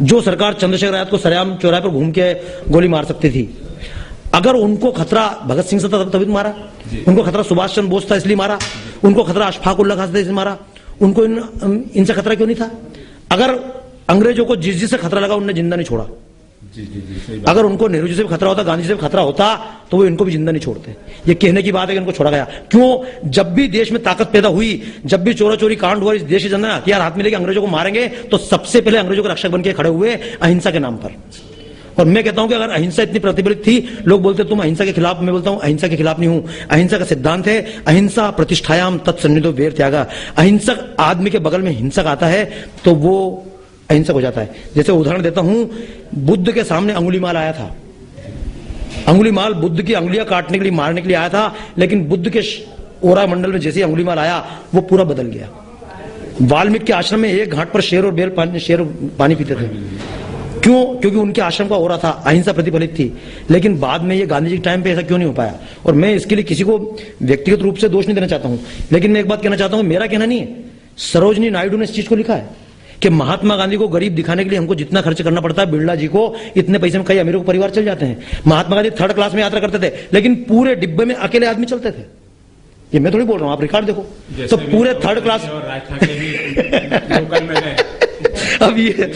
जो सरकार चंद्रशेखर आजाद को सरेआम चौराहे पर घूम के गोली मार सकती थी, अगर उनको खतरा भगत सिंह से था तभी तो मारा, उनको खतरा सुभाष चंद्र बोस था इसलिए मारा, उनको खतरा अशफाक उल्लाह खान था इसलिए मारा, उनको इनसे खतरा क्यों नहीं था? अगर अंग्रेजों को जिस से खतरा लगा उन्होंने जिंदा नहीं छोड़ा। अगर उनको नेहरू जी से भी खतरा होता, गांधी जी से भी खतरा होता, तो वो इनको भी जिंदा नहीं छोड़ते। ये कहने की बात है कि इनको छोड़ा गया क्यों? जब भी देश में ताकत पैदा हुई, जब भी चोरा चोरी कांड हुआ, इस देश के जनता हथियार हाथ में लेके अंग्रेजों को मारेंगे, तो सबसे पहले अंग्रेजों के रक्षक बन के खड़े हुए अहिंसा के नाम पर। और मैं कहता हूं कि अगर अहिंसा इतनी प्रतिफलित थी, लोग बोलते तुम अहिंसा के खिलाफ, मैं बोलता हूं अहिंसा के खिलाफ नहीं हूं। अहिंसा का सिद्धांत है अहिंसा प्रतिष्ठायाम तत्सन्निधो वीर त्यागा। अहिंसक आदमी के बगल में हिंसक आता है तो वो अहिंसक हो जाता है। जैसे उदाहरण देता हूं, बुद्ध के सामने अंगुलीमाल आया था, अंगुलीमाल बुद्ध की अंगुलियां काटने के लिए, मारने के लिए आया था, लेकिन बुद्ध के ओरा मंडल में जैसे ही अंगुलीमाल आया वो पूरा बदल गया। वाल्मीकि के आश्रम में एक घाट पर शेर और बेल शेर पानी पीते थे, क्यों? क्योंकि उनके आश्रम का ओरा था, अहिंसा प्रतिफलित थी। लेकिन बाद में ये गांधी जी के टाइम पे ऐसा क्यों नहीं हो पाया? और मैं इसके लिए किसी को व्यक्तिगत रूप से दोष नहीं देना चाहता हूं, लेकिन मैं एक बात कहना चाहता हूं, मेरा कहना नहीं है, सरोजनी नायडू ने इस चीज को लिखा है कि महात्मा गांधी को गरीब दिखाने के लिए हमको जितना खर्च करना पड़ता है, बिरला जी को इतने पैसे में कई अमीरों को परिवार चल जाते हैं। महात्मा गांधी 3rd क्लास में यात्रा करते थे, लेकिन पूरे डिब्बे में अकेले आदमी चलते थे। ये मैं थोड़ी बोल रहा हूं, आप रिकॉर्ड देखो, तो पूरे 3rd क्लास। अब ये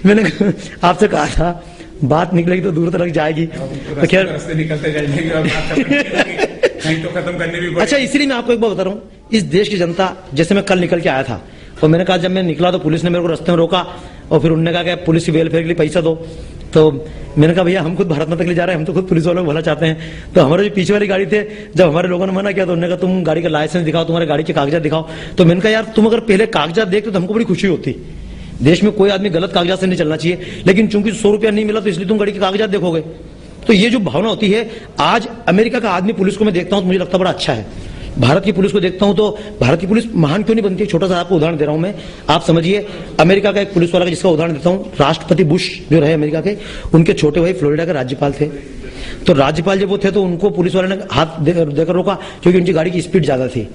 मैंने आपसे कहा था बात निकलेगी तो दूर तक जाएगी, तो खैर निकलते तो खत्म करने भी। अच्छा, इसलिए मैं आपको एक बात बता रहा हूं, इस देश की जनता, जैसे मैं कल निकल के आया था और मैंने कहा, जब मैं निकला तो पुलिस ने मेरे को रास्ते में रोका और फिर उन्होंने कहा कि पुलिस की वेलफेयर के लिए पैसा दो। तो मैंने कहा भैया हम खुद भारत माता के लिए जा रहे हैं, हम तो खुद पुलिस वालों को भला चाहते हैं। तो हमारे जो पीछे वाली गाड़ी थे, जब हमारे लोगों ने मना किया तो उन्होंने कहा तुम गाड़ी का लाइसेंस दिखाओ, तुम्हारे गाड़ी के कागजात दिखाओ। तो मैंने कहा यार तुम अगर पहले कागजात देखते तो हमको बड़ी खुशी होती। देश में कोई आदमी गलत कागजात से नहीं चलना चाहिए, लेकिन चूंकि 100 रुपया नहीं मिला तो इसलिए तुम गाड़ी के कागजात देखोगे। तो ये जो भावना होती है, आज अमेरिका का आदमी पुलिस को मैं देखता हूं तो मुझे लगता बड़ा अच्छा है। भारत की पुलिस को देखता हूं तो भारत की पुलिस महान क्यों नहीं बनती? छोटा सा आपको उदाहरण दे रहा हूं मैं, आप समझिए। अमेरिका का एक पुलिस वाला, जिसका उदाहरण देता हूं, राष्ट्रपति बुश जो रहे अमेरिका के, उनके छोटे भाई फ्लोरिडा के राज्यपाल थे। तो राज्यपाल जब वो थे तो उनको पुलिस वाले ने हाथ देकर रोका, क्योंकि उनकी गाड़ी की स्पीड ज्यादा थी।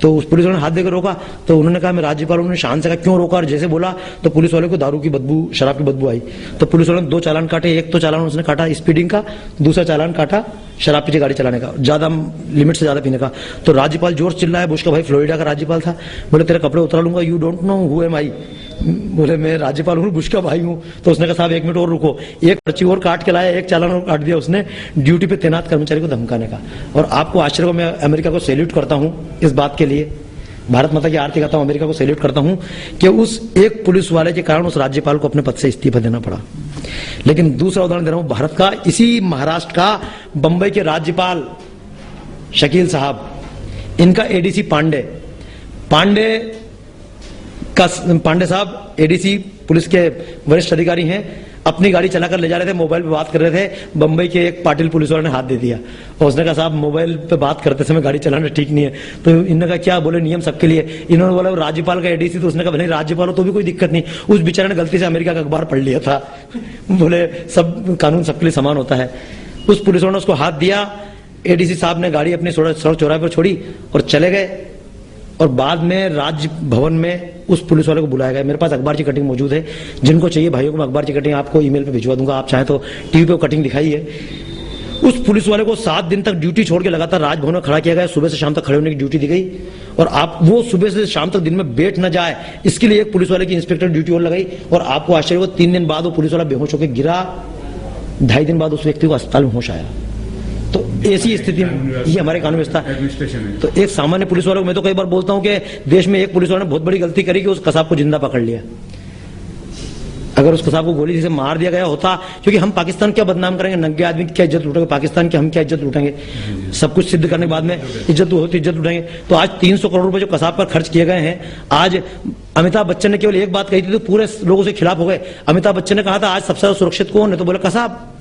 तो उस पुलिस वाले ने हाथ देकर रोका, तो उन्होंने कहा मैं राज्यपाल, उन्होंने शान से कहा क्यों रोका, और जैसे बोला तो पुलिस वाले को दारू की बदबू, शराब की बदबू आई। तो पुलिस वाले ने 2 चालान काटे, एक तो चालान उसने काटा स्पीडिंग का, दूसरा चालान काटा शराब पी के गाड़ी चलाने का, ज्यादा लिमिट से ज्यादा पीने का। तो राज्यपाल जोर से चिल्लाया, बुश का भाई फ्लोरिडा का राज्यपाल था, बोले तेरे कपड़े उतार लूंगा, you don't know who am I. बोले मैं राज्यपाल हूँ, बुश का भाई हूँ। तो उसने कहा साहब 1 मिनट और रुको, एक पर्ची और काट के लाया, एक चालान और काट दिया उसने, ड्यूटी पे तैनात कर्मचारी को धमकाने का। और आपको आश्चर्य हो, मैं अमेरिका को सैल्यूट करता हूँ इस बात के लिए, भारत माता की आरती करता हूं, अमेरिका को सैल्यूट करता हूं कि उस एक पुलिस वाले के कारण उस राज्यपाल को अपने पद से इस्तीफा देना पड़ा। लेकिन दूसरा उदाहरण दे रहा हूं भारत का, इसी महाराष्ट्र का बंबई के राज्यपाल शकील साहब, इनका एडीसी पांडे साहब एडीसी पुलिस के वरिष्ठ अधिकारी हैं, अपनी गाड़ी चलाकर ले जा रहे थे, मोबाइल पे बात कर रहे थे, बंबई के एक पाटिल पुलिस वाले ने हाथ दे दिया और उसने कहा साहब मोबाइल पे बात करते समय गाड़ी चलाना ठीक नहीं है। तो इन्होंने कहा क्या, बोले नियम सबके लिए। इन्होंने बोला राज्यपाल का एडीसी, तो उसने कहा भले राज्यपाल हो तो भी कोई दिक्कत नहीं, उस बेचारे ने गलती से अमेरिका का अखबार पढ़ लिया था। बोले सब कानून सबके लिए समान होता है। उस पुलिस वाले ने उसको हाथ दिया, एडीसी साहब ने गाड़ी अपनी सड़क चौराहे पर छोड़ी और चले गए। और बाद में राजभवन में उस पुलिस वाले को बुलाया गया। मेरे पास अखबार की कटिंग मौजूद है, जिनको चाहिए भाइयों को मैं अखबार की कटिंग आपको ईमेल पे भिजवा दूंगा, आप चाहें तो टीवी पे वो कटिंग दिखाई है। उस पुलिस वाले को 7 दिन तक ड्यूटी छोड़ के लगातार राजभवन में खड़ा किया गया, सुबह से शाम तक खड़े होने की ड्यूटी दी गई। और आप वो सुबह से शाम तक दिन में बैठ न जाए, इसके लिए एक पुलिस वाले की इंस्पेक्टर ड्यूटी और लगाई। और आपको आश्चर्य हो, 3 दिन बाद वो पुलिस वाला बेहोश होकर गिरा, 2.5 दिन बाद उस व्यक्ति को अस्पताल में होश आया। तो ऐसी स्थिति में ये हमारे कानून व्यवस्था है। तो एक सामान्य पुलिस वाले को मैं तो कई बार बोलता हूं कि देश में एक पुलिस वाले ने बहुत बड़ी गलती करी कि उस कसाब को जिंदा पकड़ लिया। अगर उस कसाब को गोली से मार दिया गया होता, क्योंकि हम पाकिस्तान क्या बदनाम करेंगे, नंगे आदमी की क्या इज्जत लूटेंगे, पाकिस्तान की हम क्या इज्जत लूटेंगे, सब कुछ सिद्ध करने के बाद में इज्जत होती, इज्जत लूटेंगे। तो आज 300 करोड़ रुपए जो कसाब पर खर्च किए गए हैं, आज अमिताभ बच्चन ने केवल एक बात कही थी तो पूरे लोगों से खिलाफ हो गए। अमिताभ बच्चन ने कहा था आज सबसे ज्यादा सुरक्षित कौन है, तो बोला कसाब।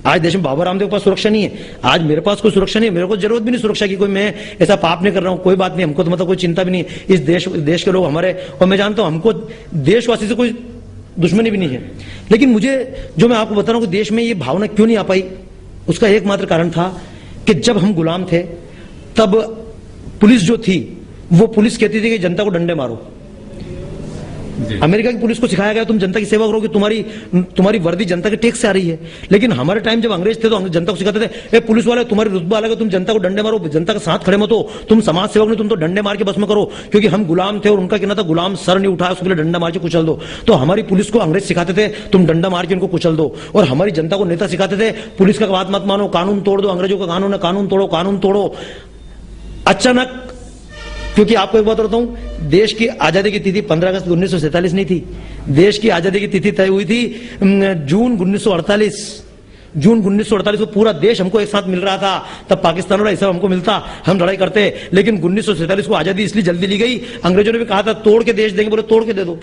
आज देश में बाबा रामदेव के पास सुरक्षा नहीं है, आज मेरे पास कोई सुरक्षा नहीं है, मेरे को जरूरत भी नहीं सुरक्षा की, कोई मैं ऐसा पाप नहीं कर रहा हूं, कोई बात नहीं, हमको तो मतलब कोई चिंता भी नहीं है। इस देश के लोग हमारे, और मैं जानता हूं हमको देशवासी से कोई दुश्मनी भी नहीं है। लेकिन मुझे जो मैं आपको बता रहा हूं कि देश में ये भावना क्यों नहीं आ पाई, उसका एकमात्र कारण था कि जब हम गुलाम थे तब पुलिस जो थी वो पुलिस कहती थी कि जनता को डंडे मारो। अमेरिका की पुलिस को सिखाया गया तुम जनता की सेवा करोगे, तुम्हारी वर्दी जनता के टैक्स से आ रही है। लेकिन हमारे टाइम जब अंग्रेज थे तो जनता को सिखाते थे ए पुलिस वाले तुम्हारी रुतबा अलग है, तुम जनता को डंडे मारो, जनता के साथ खड़े मत हो, तुम समाज सेवक नहीं, तुम तो डंडे मार के बस में करो। क्योंकि हम गुलाम थे और उनका कहना था गुलाम सर नहीं उठाया उसके लिए डंडा मार के कुचल दो। तो हमारी पुलिस को अंग्रेज सिखाते थे तुम डंडा मार के उनको कुचल दो, और हमारी जनता को नेता सिखाते थे पुलिस का बात मत मानो, कानून तोड़ दो, अंग्रेजों का कानून है, कानून तोड़ो, कानून तोड़ो। अचानक, क्योंकि आपको एक बात बताऊं, देश की आजादी की तिथि 15 अगस्त 1947 नहीं थी, देश की आजादी की तिथि तय हुई थी जून 1948। जून 1948 को पूरा देश हमको एक साथ मिल रहा था, तब पाकिस्तान वाला हिस्सा हमको मिलता, हम लड़ाई करते। लेकिन 1947 को आजादी इसलिए जल्दी ली गई, अंग्रेजों ने भी कहा था तोड़ के देश देंगे, बोले तोड़ के दे दो।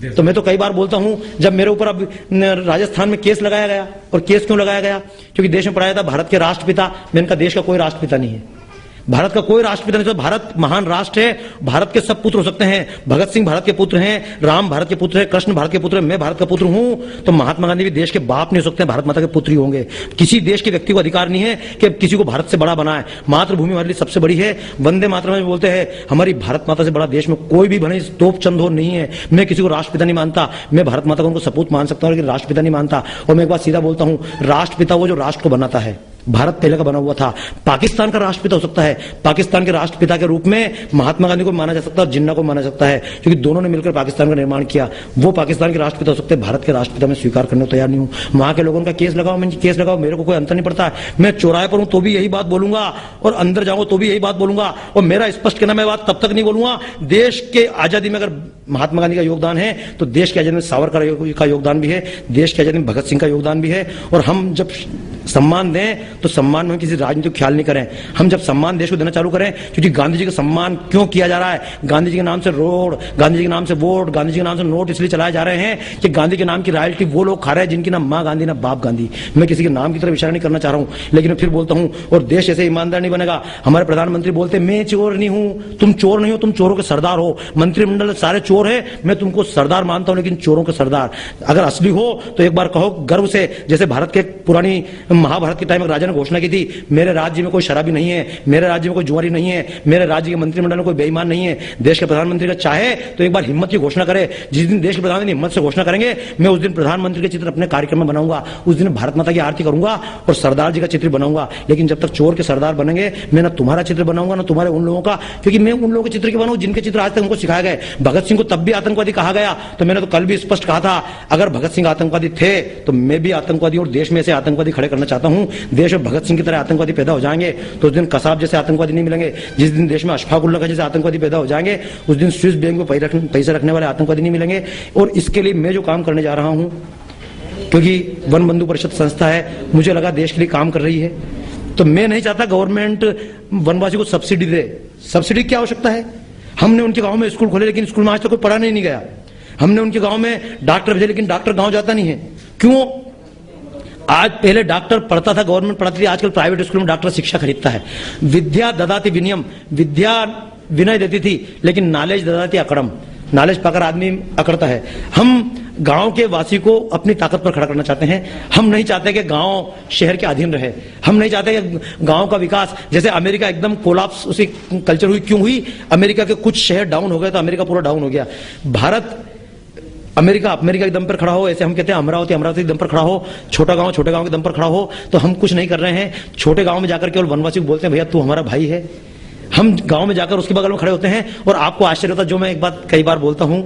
तो मैं तो कई बार बोलता हूं, जब मेरे ऊपर अब राजस्थान में केस लगाया गया, और केस क्यों लगाया गया, क्योंकि देश में पढ़ाया था भारत के राष्ट्रपिता, मैंने कहा देश का कोई राष्ट्रपिता नहीं है, भारत का कोई राष्ट्रपिता नहीं। तो भारत महान राष्ट्र है, भारत के सब पुत्र हो सकते हैं, भगत सिंह भारत के पुत्र हैं, राम भारत के पुत्र हैं, कृष्ण भारत के पुत्र हैं, मैं भारत का पुत्र हूं, तो महात्मा गांधी भी देश के बाप नहीं हो सकते, भारत माता के पुत्र ही होंगे। किसी देश के व्यक्ति को अधिकार नहीं है कि किसी को भारत से बड़ा बनाए। मातृभूमि हमारे लिए सबसे बड़ी है। वंदे मातरम में बोलते हैं हमारी भारत माता से बड़ा देश में कोई भी भले तोप चंद हो नहीं है। मैं किसी को राष्ट्रपिता नहीं मानता, मैं भारत माता को उनको सपूत मान सकता हूं, लेकिन राष्ट्रपिता नहीं मानता। और मैं एक बात सीधा बोलता हूं, राष्ट्रपिता वो जो राष्ट्र को बनाता है, भारत पहले का बना हुआ था। पाकिस्तान का राष्ट्रपिता हो सकता है, पाकिस्तान के राष्ट्रपिता के रूप में महात्मा गांधी को माना जा सकता है और जिन्ना को माना जा सकता है, क्योंकि दोनों ने मिलकर पाकिस्तान का निर्माण किया। वो पाकिस्तान के राष्ट्रपिता हो सकते हैं, भारत के राष्ट्रपिता मैं स्वीकार करने को तैयार नहीं हूं। वहां के लोगों का केस लगाओ, मैं केस लगाओ, मेरे को कोई अंतर नहीं पड़ता। मैं चौराहे पर हूं तो भी यही बात बोलूंगा, और अंदर जाऊंगा तो भी यही बात बोलूंगा। और मेरा स्पष्ट कहना, मैं बात तब तक नहीं बोलूंगा, देश के आजादी में अगर महात्मा गांधी का योगदान है तो देश की आजादी में सावरकर का योगदान भी है, देश की आजादी में भगत सिंह का योगदान भी है। और हम जब सम्मान दें तो सम्मान में किसी राजनीतिक ख्याल नहीं करें। हम जब सम्मान देश को देना चालू करें, क्योंकि गांधी जी का सम्मान क्यों किया जा रहा है, गांधी जी के नाम से रोड, गांधी जी के नाम से वोट, गांधी जी के नाम से नोट इसलिए चलाए जा रहे हैं कि गांधी के नाम की रॉयल्टी वो लोग खा रहे हैं जिनकी ना मां गांधी ना बाप गांधी। मैं किसी के नाम की तरफ इशारा नहीं करना चाह रहा हूं, लेकिन मैं फिर बोलता हूं, और देश ऐसे ईमानदार नहीं बनेगा। हमारे प्रधानमंत्री बोलते मैं चोर नहीं हूं, तुम चोर नहीं हो, तुम चोरों के सरदार हो। मंत्रिमंडल सारे चोर है, मैं तुमको सरदार मानता हूं, लेकिन चोरों के सरदार। अगर असली हो तो एक बार कहो गर्व से, जैसे भारत के पुरानी महाभारत के टाइम में राजा ने घोषणा की थी, मेरे राज्य में कोई शराबी नहीं है, मेरे राज्य में कोई जुआरी नहीं है, मेरे राज्य के मंत्रिमंडल में कोई बेईमान नहीं है। देश के प्रधानमंत्री का चाहे तो एक बार हिम्मत की घोषणा करे। जिस दिन देश के प्रधानमंत्री हिम्मत से घोषणा करेंगे, मैं उस दिन प्रधानमंत्री के चित्र अपने कार्यक्रम में बनाऊंगा, उस दिन भारत माता की आरती करूंगा और सरदार जी का चित्र बनाऊंगा। लेकिन जब तक चोर के सरदार बनेंगे, मैं ना तुम्हारा चित्र बनाऊंगा ना तुम्हारे उन लोगों का, क्योंकि मैं उन लोगों के चित्र के बनाऊं जिनके चित्र आज तक हमको सिखाए गए। भगत सिंह को तब भी आतंकवादी कहा गया, तो मैंने तो कल भी स्पष्ट कहा था, अगर भगत सिंह आतंकवादी थे तो मैं भी आतंकवादी और देश में से आतंकवादी खड़े करना चाहता हूं। देश में भगत सिंह की तरह आतंकवादी पैदा हो जाएंगे तो उस दिन कसाब जैसे आतंकवादी नहीं मिलेंगे। जिस दिन देश में अशफाक उल्लाह जैसे आतंकवादी पैदा हो जाएंगे, उस दिन स्विस बैंक में पैसे रखने वाले आतंकवादी नहीं मिलेंगे। और इसके लिए मैं जो काम करने जा रहा हूं, क्योंकि वन बंधु परिषद संस्था है, मुझे लगा देश के लिए काम कर रही है, तो मैं नहीं चाहता गवर्नमेंट वनवासी को सब्सिडी दे। सब्सिडी की आवश्यकता है? हमने उनके गांव में स्कूल खोले, लेकिन स्कूल में आज तक कोई पढ़ाने नहीं गया। हमने उनके गांव में डॉक्टर भेजे, लेकिन डॉक्टर गांव जाता नहीं है। क्यों? आज पहले डॉक्टर पढ़ता था, गवर्नमेंट पढ़ाती थी, आजकल प्राइवेट स्कूल में डॉक्टर शिक्षा खरीदता है। विद्या ददाति विनयम, विद्या विनय देती थी, लेकिन नॉलेज ददाति अकड़म, नॉलेज पाकर आदमी अकड़ता है। हम गांव के वासी को अपनी ताकत पर खड़ा करना चाहते हैं। हम नहीं चाहते कि गांव शहर के अधीन रहे। हम नहीं चाहते कि गांव का विकास, जैसे अमेरिका एकदम कोलैप्स उसी कल्चर हुई, क्यों हुई? अमेरिका के कुछ शहर डाउन हो गए तो अमेरिका पूरा डाउन हो गया। भारत अमेरिका के दम पर खड़ा हो, ऐसे हम कहते हैं अमरावती के दम पर खड़ा हो, छोटा गांव के दम पर खड़ा हो, तो हम कुछ नहीं कर रहे हैं। छोटे गांव में जाकर केवल वनवासी को बोलते हैं, भैया तू हमारा भाई है। हम गांव में जाकर उसके बगल में खड़े होते हैं। और आपको आश्चर्य होता है, जो मैं एक बात कई बार बोलता हूं,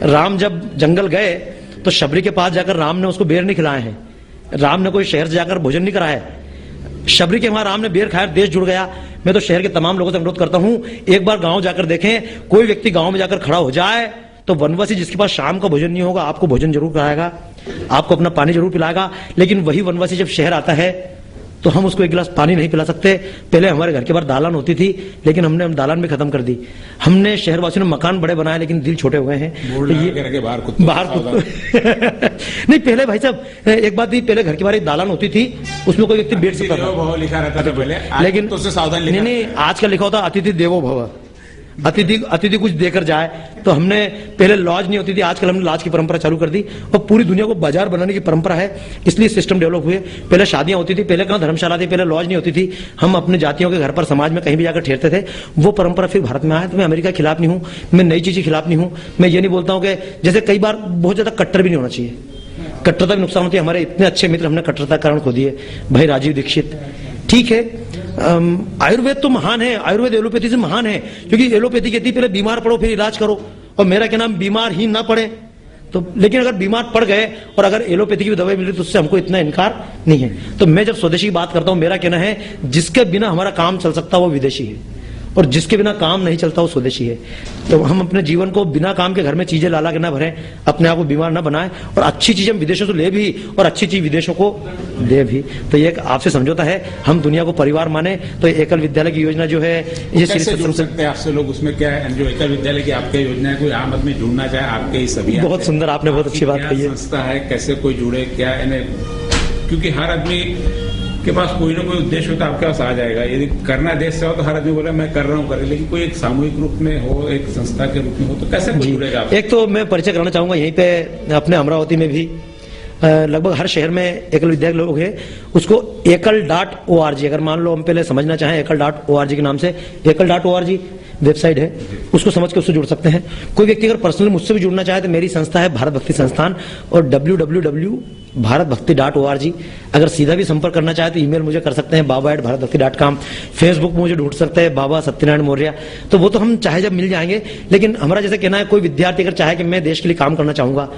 राम जब जंगल गए तो शबरी के पास जाकर राम ने उसको बेर नहीं खिलाए हैं। राम ने कोई शहर से जाकर भोजन नहीं कराया है। शबरी के वहां राम ने बेर खाया, देश जुड़ गया। मैं तो शहर के तमाम लोगों से अनुरोध करता हूं, एक बार गांव जाकर देखें। कोई व्यक्ति गांव में जाकर खड़ा हो जाए तो वनवासी जिसके पास शाम का भोजन नहीं होगा, आपको भोजन जरूर कराएगा, आपको अपना पानी जरूर पिलाएगा। लेकिन वही वनवासी जब शहर आता है तो हम उसको एक गिलास पानी नहीं पिला सकते। पहले हमारे घर के बाहर दालान होती थी, लेकिन हमने दालान भी खत्म कर दी। हमने शहरवासियों ने मकान बड़े बनाए, लेकिन दिल छोटे हुए हैं। तो ये बाहर कुत्तों नहीं, पहले भाई साहब एक बात थी, पहले घर के बाहर एक दालान होती थी, उसमें कोई व्यक्ति बैठ सकता था, लिखा रहता था पहले, लेकिन तो सावधान नहीं, आजकल लिखा होता अतिथि देवो भव, अतिथि कुछ देकर जाए। तो हमने पहले लॉज नहीं होती थी, आजकल हमने लॉज की परंपरा चालू कर दी और पूरी दुनिया को बाजार बनाने की परंपरा है, इसलिए सिस्टम डेवलप हुए। पहले शादियां होती थी, पहले कहां धर्मशाला थी, पहले लॉज नहीं होती थी। हम अपने जातियों के घर पर समाज में कहीं भी जाकर ठहरते थे। वो परंपरा फिर भारत में आया। तो मैं अमेरिका के खिलाफ नहीं हूं, मैं नई चीज के खिलाफ नहीं हूं। मैं ये नहीं बोलता हूं कि जैसे कई बार बहुत ज्यादा कट्टर भी नहीं होना चाहिए, कट्टरता भी नुकसान होती है। हमारे इतने अच्छे मित्र हमने कट्टरता कारण खो दिए, भाई राजीव दीक्षित। ठीक है, आयुर्वेद तो महान है, आयुर्वेद एलोपैथी से महान है, क्योंकि एलोपैथी कहती है पहले बीमार पड़ो फिर इलाज करो, और मेरा क्या नाम बीमार ही ना पड़े। तो लेकिन अगर बीमार पड़ गए और अगर एलोपैथी की दवाई मिल रही तो उससे हमको इतना इनकार नहीं है। तो मैं जब स्वदेशी की बात करता हूं, मेरा कहना है जिसके बिना हमारा काम चल सकता वो विदेशी है, और जिसके बिना काम नहीं चलता वो स्वदेशी है। तो हम अपने जीवन को बिना काम के घर में चीजें ला के ना भरें, अपने आप को बीमार ना बनाएं, और अच्छी चीजें हम विदेशों से ले भी और अच्छी चीज विदेशों को दे भी। तो ये आपसे समझौता है, हम दुनिया को परिवार माने। तो एकल विद्यालय की योजना जो है ये कैसे जुड़ सकते हैं आपसे लोग? उसमें क्या है, जो एकल विद्यालय की आपकी योजना है, कोई आम आदमी जुड़ना चाहे आपके इस अभियान? बहुत सुंदर, आपने बहुत अच्छी बात कही है। संस्था है, कैसे कोई जुड़े, क्या है? क्योंकि हर आदमी के पास कोई ना कोई उद्देश्य होता है, आपके पास आ जाएगा। यदि करना देश से हो तो हर आदमी बोला मैं कर रहा हूँ करे, लेकिन कोई एक सामूहिक रूप में हो, एक संस्था के रूप में हो, तो कैसे जुड़ेगा? एक तो मैं परिचय कराना चाहूंगा यहीं पे अपने अमरावती में भी लगभग हर शहर में एकल विद्यालय लोग हैं, उसको ekal.org, अगर मान लो हम पहले समझना चाहें ekal.org के नाम से, ekal.org वेबसाइट है, उसको समझ के उससे जुड़ सकते हैं। कोई व्यक्ति अगर पर्सनली मुझसे भी जुड़ना चाहे तो मेरी संस्था है भारत भक्ति संस्थान, और www.bharatbhakti.org। अगर सीधा भी संपर्क करना चाहे तो ईमेल मुझे कर सकते हैं baba@bharatbhakti.com। फेसबुक में मुझे ढूंढ सकते हैं बाबा सत्यनारायण मौर्य। तो वो तो हम चाहे जब मिल जाएंगे। लेकिन हमारा जैसे कहना है, कोई विद्यार्थी अगर चाहे कि मैं देश के लिए काम करना चाहूंगा,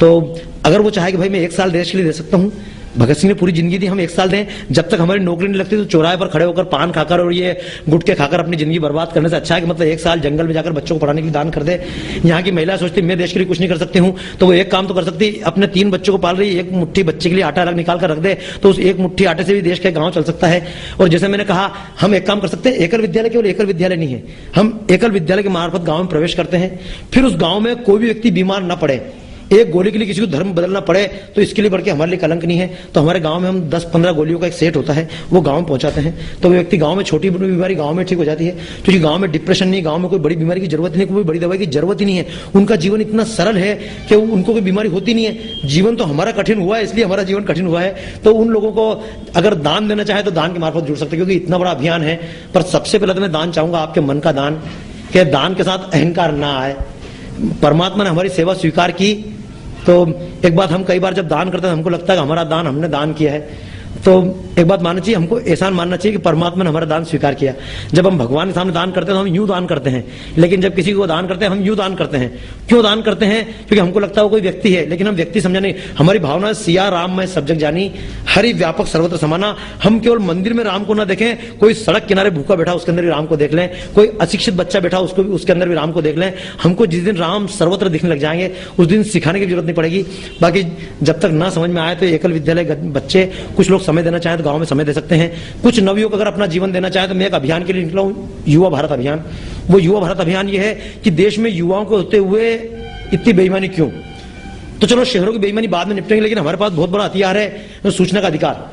तो अगर वो चाहे कि भाई मैं 1 साल देश के लिए दे सकता हूं, भगत सिंह ने पूरी जिंदगी दी, हम 1 साल दें, जब तक हमारी नौकरी नहीं लगती तो चौराहे पर खड़े होकर पान खाकर और ये गुटके खाकर अपनी जिंदगी बर्बाद करने से अच्छा है कि मतलब 1 साल जंगल में जाकर बच्चों को पढ़ाने के लिए दान कर दे। यहाँ की महिला सोचती मैं देश के लिए कुछ नहीं कर सकती हूँ, तो वो एक काम तो कर सकती, अपने 3 बच्चों को पाल रही, एक मुट्ठी बच्चे के लिए आटा अलग निकाल कर रख दे, तो उस एक मुट्ठी आटे से भी देश का गाँव चल सकता है। और जैसे मैंने कहा, हम एक काम कर सकते हैं, एकल विद्यालय केवल एकल विद्यालय नहीं है, हम एकल विद्यालय के मार्फत गाँव में प्रवेश करते हैं, फिर उस गाँव में कोई भी व्यक्ति बीमार न पड़े, एक गोली के लिए किसी को धर्म बदलना पड़े तो इसके लिए बढ़ के हमारे लिए कलंक नहीं है। तो हमारे गांव में हम 10-15 गोलियों का एक सेट होता है, वो गांव में पहुंचाते हैं, तो वो व्यक्ति गांव में छोटी बीमारी गांव में ठीक हो जाती है, क्योंकि गांव में डिप्रेशन नहीं, गांव में कोई बड़ी बीमारी की जरूरत नहीं, कोई बड़ी दवाई की जरूरत ही नहीं है। उनका जीवन इतना सरल है कि उनको कोई बीमारी होती नहीं है। जीवन तो हमारा कठिन हुआ है, इसलिए हमारा जीवन कठिन हुआ है। तो उन लोगों को अगर दान देना चाहे तो दान के मार्फत जुड़ सकते हैं, क्योंकि इतना बड़ा अभियान है। पर सबसे पहले तो मैं दान चाहूंगा आपके मन का दान, कि दान के साथ अहंकार ना आए। परमात्मा ने हमारी सेवा स्वीकार की, तो एक बात, हम कई बार जब दान करते हैं हमको लगता है कि हमारा दान हमने दान किया है, तो एक बात मानना चाहिए, हमको एहसान मानना चाहिए कि परमात्मा ने हमारा दान स्वीकार किया। जब हम भगवान के सामने दान करते हैं तो हम यूं दान करते हैं, लेकिन जब किसी को दान करते हैं हम यूं दान करते हैं। क्यों दान करते हैं? क्योंकि हमको लगता है वो कोई व्यक्ति है, लेकिन हम व्यक्ति समझा नहीं। हमारी भावना सिया राम में सब जग जानी, हरि व्यापक सर्वत्र समाना। हम केवल मंदिर में राम को ना देखें, कोई सड़क किनारे भूखा बैठा उसके अंदर भी राम को देख लें, कोई अशिक्षित बच्चा बैठा उसको भी उसके अंदर भी राम को देख लें। हमको जिस दिन राम सर्वत्र दिखने लग जाएंगे उस दिन सिखाने की जरूरत नहीं पड़ेगी। बाकी जब तक ना समझ में आए तो एकल विद्यालय बच्चे, कुछ लोग समय देना चाहें तो गांव में समय दे सकते हैं, कुछ नवयुवक अगर अपना जीवन देना चाहे तो मैं एक अभियान के लिए निकला हूं, युवा भारत अभियान। वो युवा भारत अभियान ये है कि देश में युवाओं को होते हुए इतनी बेईमानी क्यों? तो चलो शहरों की बेईमानी बाद में निपटेंगे, लेकिन हमारे पास बहुत बड़ा हथियार है सूचना का अधिकार।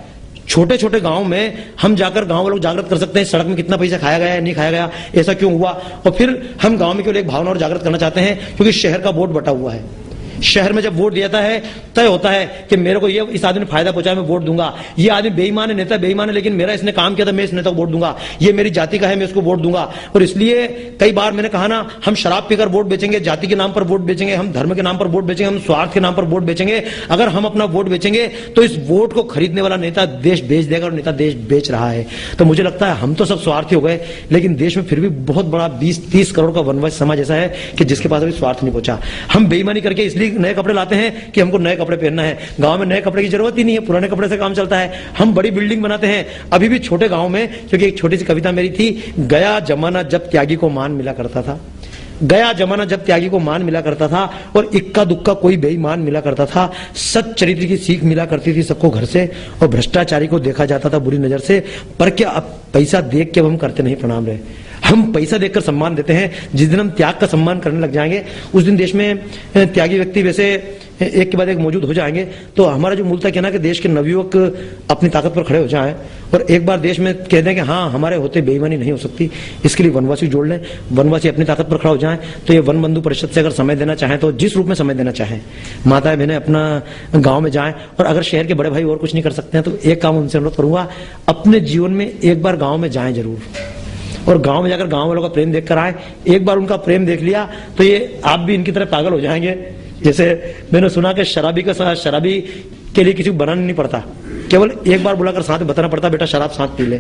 छोटे छोटे गांव में हम जाकर गांव वालों को जागृत कर सकते हैं, सड़क में कितना पैसा खाया गया है, नहीं खाया गया, ऐसा क्यों हुआ। और फिर हम गांव में केवल एक भावना और जागृत करना चाहते हैं, क्योंकि शहर का वोट बटा हुआ है। शहर में जब वोट दिया है तय होता है कि मेरे को ये इस आदमी ने फायदा पहुंचाया, मैं वोट दूंगा। ये आदमी बेईमान है, नेता बेईमान है, लेकिन मेरा इसने काम किया था, मैं इस नेता को वोट दूंगा। ये मेरी जाति का है, मैं उसको वोट दूंगा। और इसलिए कई बार मैंने कहा ना, हम शराब पीकर वोट बेचेंगे, जाति के नाम पर वोट बेचेंगे, हम धर्म के नाम पर वोट बेचेंगे, हम स्वार्थ के नाम पर वोट बेचेंगे। अगर हम अपना वोट बेचेंगे तो इस वोट को खरीदने वाला नेता देश बेच देगा, और नेता देश बेच रहा है। तो मुझे लगता है हम तो सब स्वार्थी हो गए, लेकिन देश में फिर भी बहुत बड़ा 20-30 करोड़ का वनवासी समाज ऐसा है कि जिसके पास अभी स्वार्थ नहीं पहुंचा। हम बेईमानी करके इसलिए नए कपड़े लाते हैं कि हमको नए कपड़े पहनना है। गांव में नए कपड़े की जरूरत ही नहीं है, पुराने कपड़े से काम चलता है। हम बड़ी बिल्डिंग बनाते हैं अभी भी छोटे गांव में, क्योंकि एक छोटी सी कविता मेरी थी, गया जमाना जब त्यागी को मान मिला करता था। गया जमाना जब त्यागी को मान मिला करता था, और इक्का दुक्का कोई बेईमान मिला करता था। सच चरित्र की सीख मिला करती थी सबको घर से, और भ्रष्टाचारी को देखा जाता था बुरी नजर से। पर क्या अब पैसा देख के हम करते नहीं प्रणाम रहे, हम पैसा देखकर सम्मान देते हैं। जिस दिन हम त्याग का सम्मान करने लग जाएंगे उस दिन देश में त्यागी व्यक्ति वैसे एक के बाद एक मौजूद हो जाएंगे। तो हमारा जो मूलतः कहना है कि देश के नवयुवक अपनी ताकत पर खड़े हो जाएं, और एक बार देश में कह दें कि हाँ हमारे होते बेईमानी नहीं हो सकती। इसके लिए वनवासी जोड़ लें, वनवासी अपनी ताकत पर खड़ा हो जाएं। तो ये वन बंधु परिषद से अगर समय देना चाहें तो जिस रूप में समय देना चाहें, माताएं बहनें अपना गाँव में जाएं। और अगर शहर के बड़े भाई और कुछ नहीं कर सकते हैं तो एक काम उनसे अनुरोध करूंगा, अपने जीवन में एक बार गाँव में जाएं जरूर, और गांव में जाकर गांव वालों का प्रेम देखकर आए। एक बार उनका प्रेम देख लिया तो ये आप भी इनकी तरह पागल हो जाएंगे। जैसे मैंने सुना कि शराबी के लिए किसी को बनाना नहीं पड़ता, केवल एक बार बुलाकर साथ में बताना पड़ता, बेटा शराब साथ पी ले।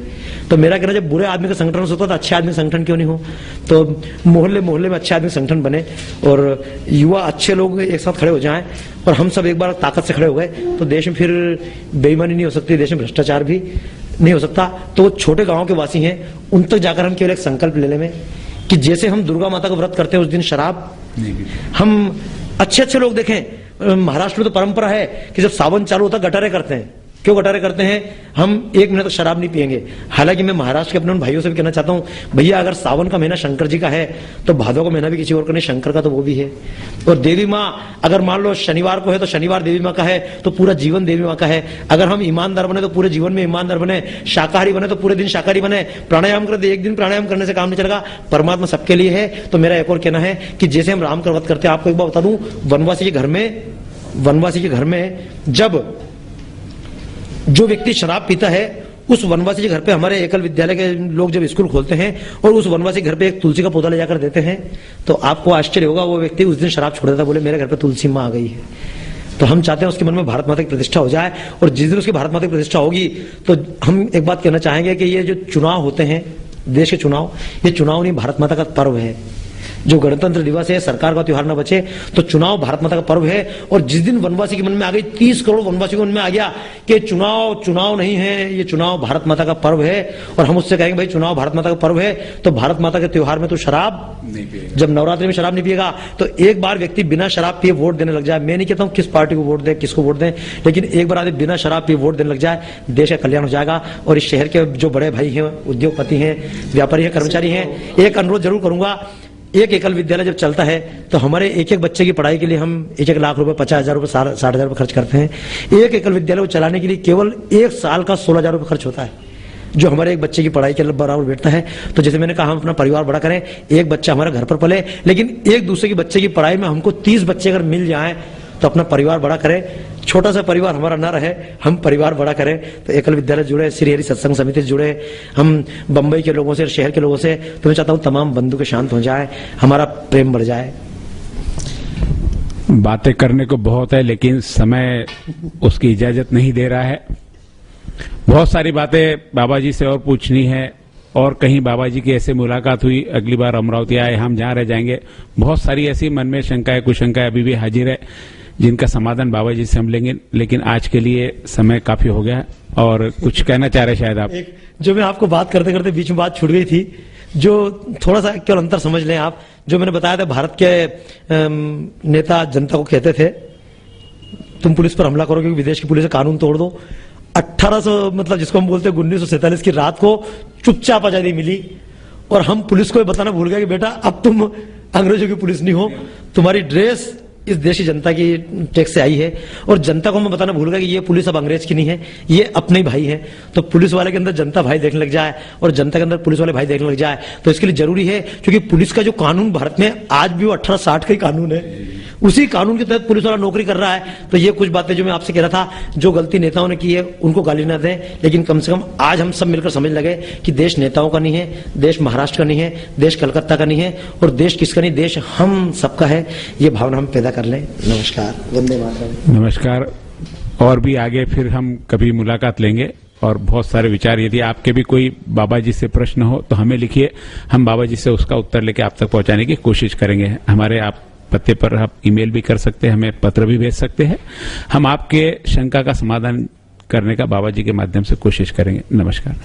तो मेरा कहना, जब बुरे आदमी का संगठन हो सकता है तो अच्छे आदमी का संगठन क्यों नहीं हो। तो मोहल्ले मोहल्ले में अच्छे आदमी संगठन बने, और युवा अच्छे लोग एक साथ खड़े हो जाएं, और हम सब एक बार ताकत से खड़े हो गए तो देश में फिर बेईमानी नहीं हो सकती, देश में भ्रष्टाचार भी नहीं हो सकता। तो वो छोटे गांव के वासी हैं, उन तक जाकर हम केवल एक संकल्प ले लें कि जैसे हम दुर्गा माता का व्रत करते हैं उस दिन शराब हम अच्छे लोग देखें। महाराष्ट्र में तो परंपरा है कि जब सावन चालू होता है गटारे करते हैं। क्यों गटारे करते हैं? हम 1 मिनट तक शराब नहीं पिएंगे। हालांकि मैं महाराष्ट्र के अपने उन भाइयों से भी कहना चाहता हूं, भैया अगर सावन का महीना शंकर जी का है तो भादों का महीना भी किसी और का नहीं, शंकर का तो वो भी है। और देवी माँ अगर मान लो शनिवार को है तो शनिवार देवी माँ का है, तो पूरा जीवन देवी माँ का है। अगर हम ईमानदार बने तो पूरे जीवन में ईमानदार बने, शाकाहारी बने तो पूरे दिन शाकाहारी बने, प्राणायाम करते एक दिन प्राणायाम करने से काम नहीं चलेगा। परमात्मा सबके लिए है। तो मेरा एक और कहना है कि जैसे हम राम का व्रत करते हैं, आपको एक बार बता दूं, वनवासी के घर में जब जो व्यक्ति शराब पीता है उस वनवासी के घर पे हमारे एकल विद्यालय के लोग जब स्कूल खोलते हैं और उस वनवासी घर पे एक तुलसी का पौधा ले जाकर देते हैं, तो आपको आश्चर्य होगा, वो व्यक्ति उस दिन शराब छोड़ देता, बोले मेरे घर पे तुलसी माँ आ गई है। तो हम चाहते हैं उसके मन में भारत माता की प्रतिष्ठा हो जाए, और जिस दिन उसकी भारत माता की प्रतिष्ठा होगी तो हम एक बात कहना चाहेंगे कि ये जो चुनाव होते हैं, देश के चुनाव, ये चुनाव नहीं भारत माता का पर्व है। जो गणतंत्र दिवस है, सरकार का त्योहार न बचे, तो चुनाव भारत माता का पर्व है। और जिस दिन वनवासी के मन में आ गई, 30 करोड़ वनवासी के मन में आ गया कि चुनाव नहीं है, ये चुनाव भारत माता का पर्व है, और हम उससे कहेंगे भाई चुनाव भारत माता का पर्व है, तो भारत माता के त्योहार में तो शराब नहीं पिएगा। जब नवरात्रि में शराब नहीं पिएगा तो एक बार व्यक्ति बिना शराब पिए वोट देने लग जाए, मैं नहीं कहता हूं किस पार्टी को वोट दें, किसको वोट दें, लेकिन एक बार आदमी बिना शराब पिए वोट देने लग जाए, देश का कल्याण हो जाएगा। और इस शहर के जो बड़े भाई हैं, उद्योगपति हैं, व्यापारी हैं, कर्मचारी हैं, एक अनुरोध जरूर करूंगा, एक एकल विद्यालय जब चलता है तो हमारे एक एक बच्चे की पढ़ाई के लिए हम 1-1 लाख रुपए, 50,000 रुपए, 60,000 रुपए खर्च करते हैं। एक एकल विद्यालय को चलाने के लिए केवल एक साल का 16,000 रुपए खर्च होता है, जो हमारे एक बच्चे की पढ़ाई के बराबर बैठता है। तो जैसे मैंने कहा, हम अपना परिवार बड़ा करें, एक बच्चा हमारा घर पर पले, लेकिन एक दूसरे के बच्चे की पढ़ाई में हमको 30 बच्चे अगर मिल जाएं तो अपना परिवार बड़ा करें। छोटा सा परिवार हमारा ना रहे, हम परिवार बड़ा करें। तो एकल विद्यालय जुड़े, श्री हरि सत्संग समिति से जुड़े, हम बंबई के लोगों से, शहर के लोगों से, तो मैं चाहता हूं तमाम बंधु के शांत हो जाए, हमारा प्रेम बढ़ जाए। बातें करने को बहुत है, लेकिन समय उसकी इजाजत नहीं दे रहा है। बहुत सारी बातें बाबा जी से और पूछनी है, और कहीं बाबा जी की ऐसे मुलाकात हुई, अगली बार अमरावती आए, हम जहां रह जाएंगे। बहुत सारी ऐसी मन में शंकाएं, कुछ शंकाएं अभी भी हाजिर है, जिनका समाधान बाबा जी से हम लेंगे। लेकिन आज के लिए समय काफी हो गया है, और कुछ कहना चाह रहे शायद आप। जो मैं आपको बात करते करते बीच में बात छूट गई थी, जो थोड़ा सा केवल अंतर समझ लें आप। जो मैंने बताया था, भारत के नेता जनता को कहते थे तुम पुलिस पर हमला करो क्योंकि विदेश की पुलिस कानून तोड़ दो। 1800 मतलब जिसको हम बोलते हैं 1947 की रात को चुपचाप आजादी मिली, और हम पुलिस को बताना भूल गए कि बेटा अब तुम अंग्रेजों की पुलिस नहीं हो, तुम्हारी ड्रेस इस देश की जनता की टैक्स से आई है। और जनता को हम बताना भूल गए कि ये पुलिस अब अंग्रेज की नहीं है, ये अपने ही भाई है। तो पुलिस वाले के अंदर जनता भाई देखने लग जाए और जनता के अंदर पुलिस वाले भाई देखने लग जाए, तो इसके लिए जरूरी है, क्योंकि पुलिस का जो कानून भारत में आज भी वो 1860 का ही कानून है, उसी कानून के तहत पुलिस वाला नौकरी कर रहा है। तो ये कुछ बातें जो मैं आपसे कह रहा था, जो गलती नेताओं ने की है उनको गाली ना दें, लेकिन कम से कम आज हम सब मिलकर समझ लगे कि देश नेताओं का नहीं है, देश महाराष्ट्र का नहीं है, देश कलकत्ता का नहीं है, और देश किसका नहीं, देश हम सबका है। ये भावना हम पैदा कर लें। नमस्कार, वंदे मातरम। नमस्कार। और भी आगे फिर हम कभी मुलाकात लेंगे, और बहुत सारे विचार, यदि आपके भी कोई बाबा जी से प्रश्न हो तो हमें लिखिए, हम बाबा जी से उसका उत्तर लेके आप तक पहुंचाने की कोशिश करेंगे। हमारे आप पते पर आप ईमेल भी कर सकते हैं, हमें पत्र भी भेज सकते हैं, हम आपके शंका का समाधान करने का बाबा जी के माध्यम से कोशिश करेंगे। नमस्कार।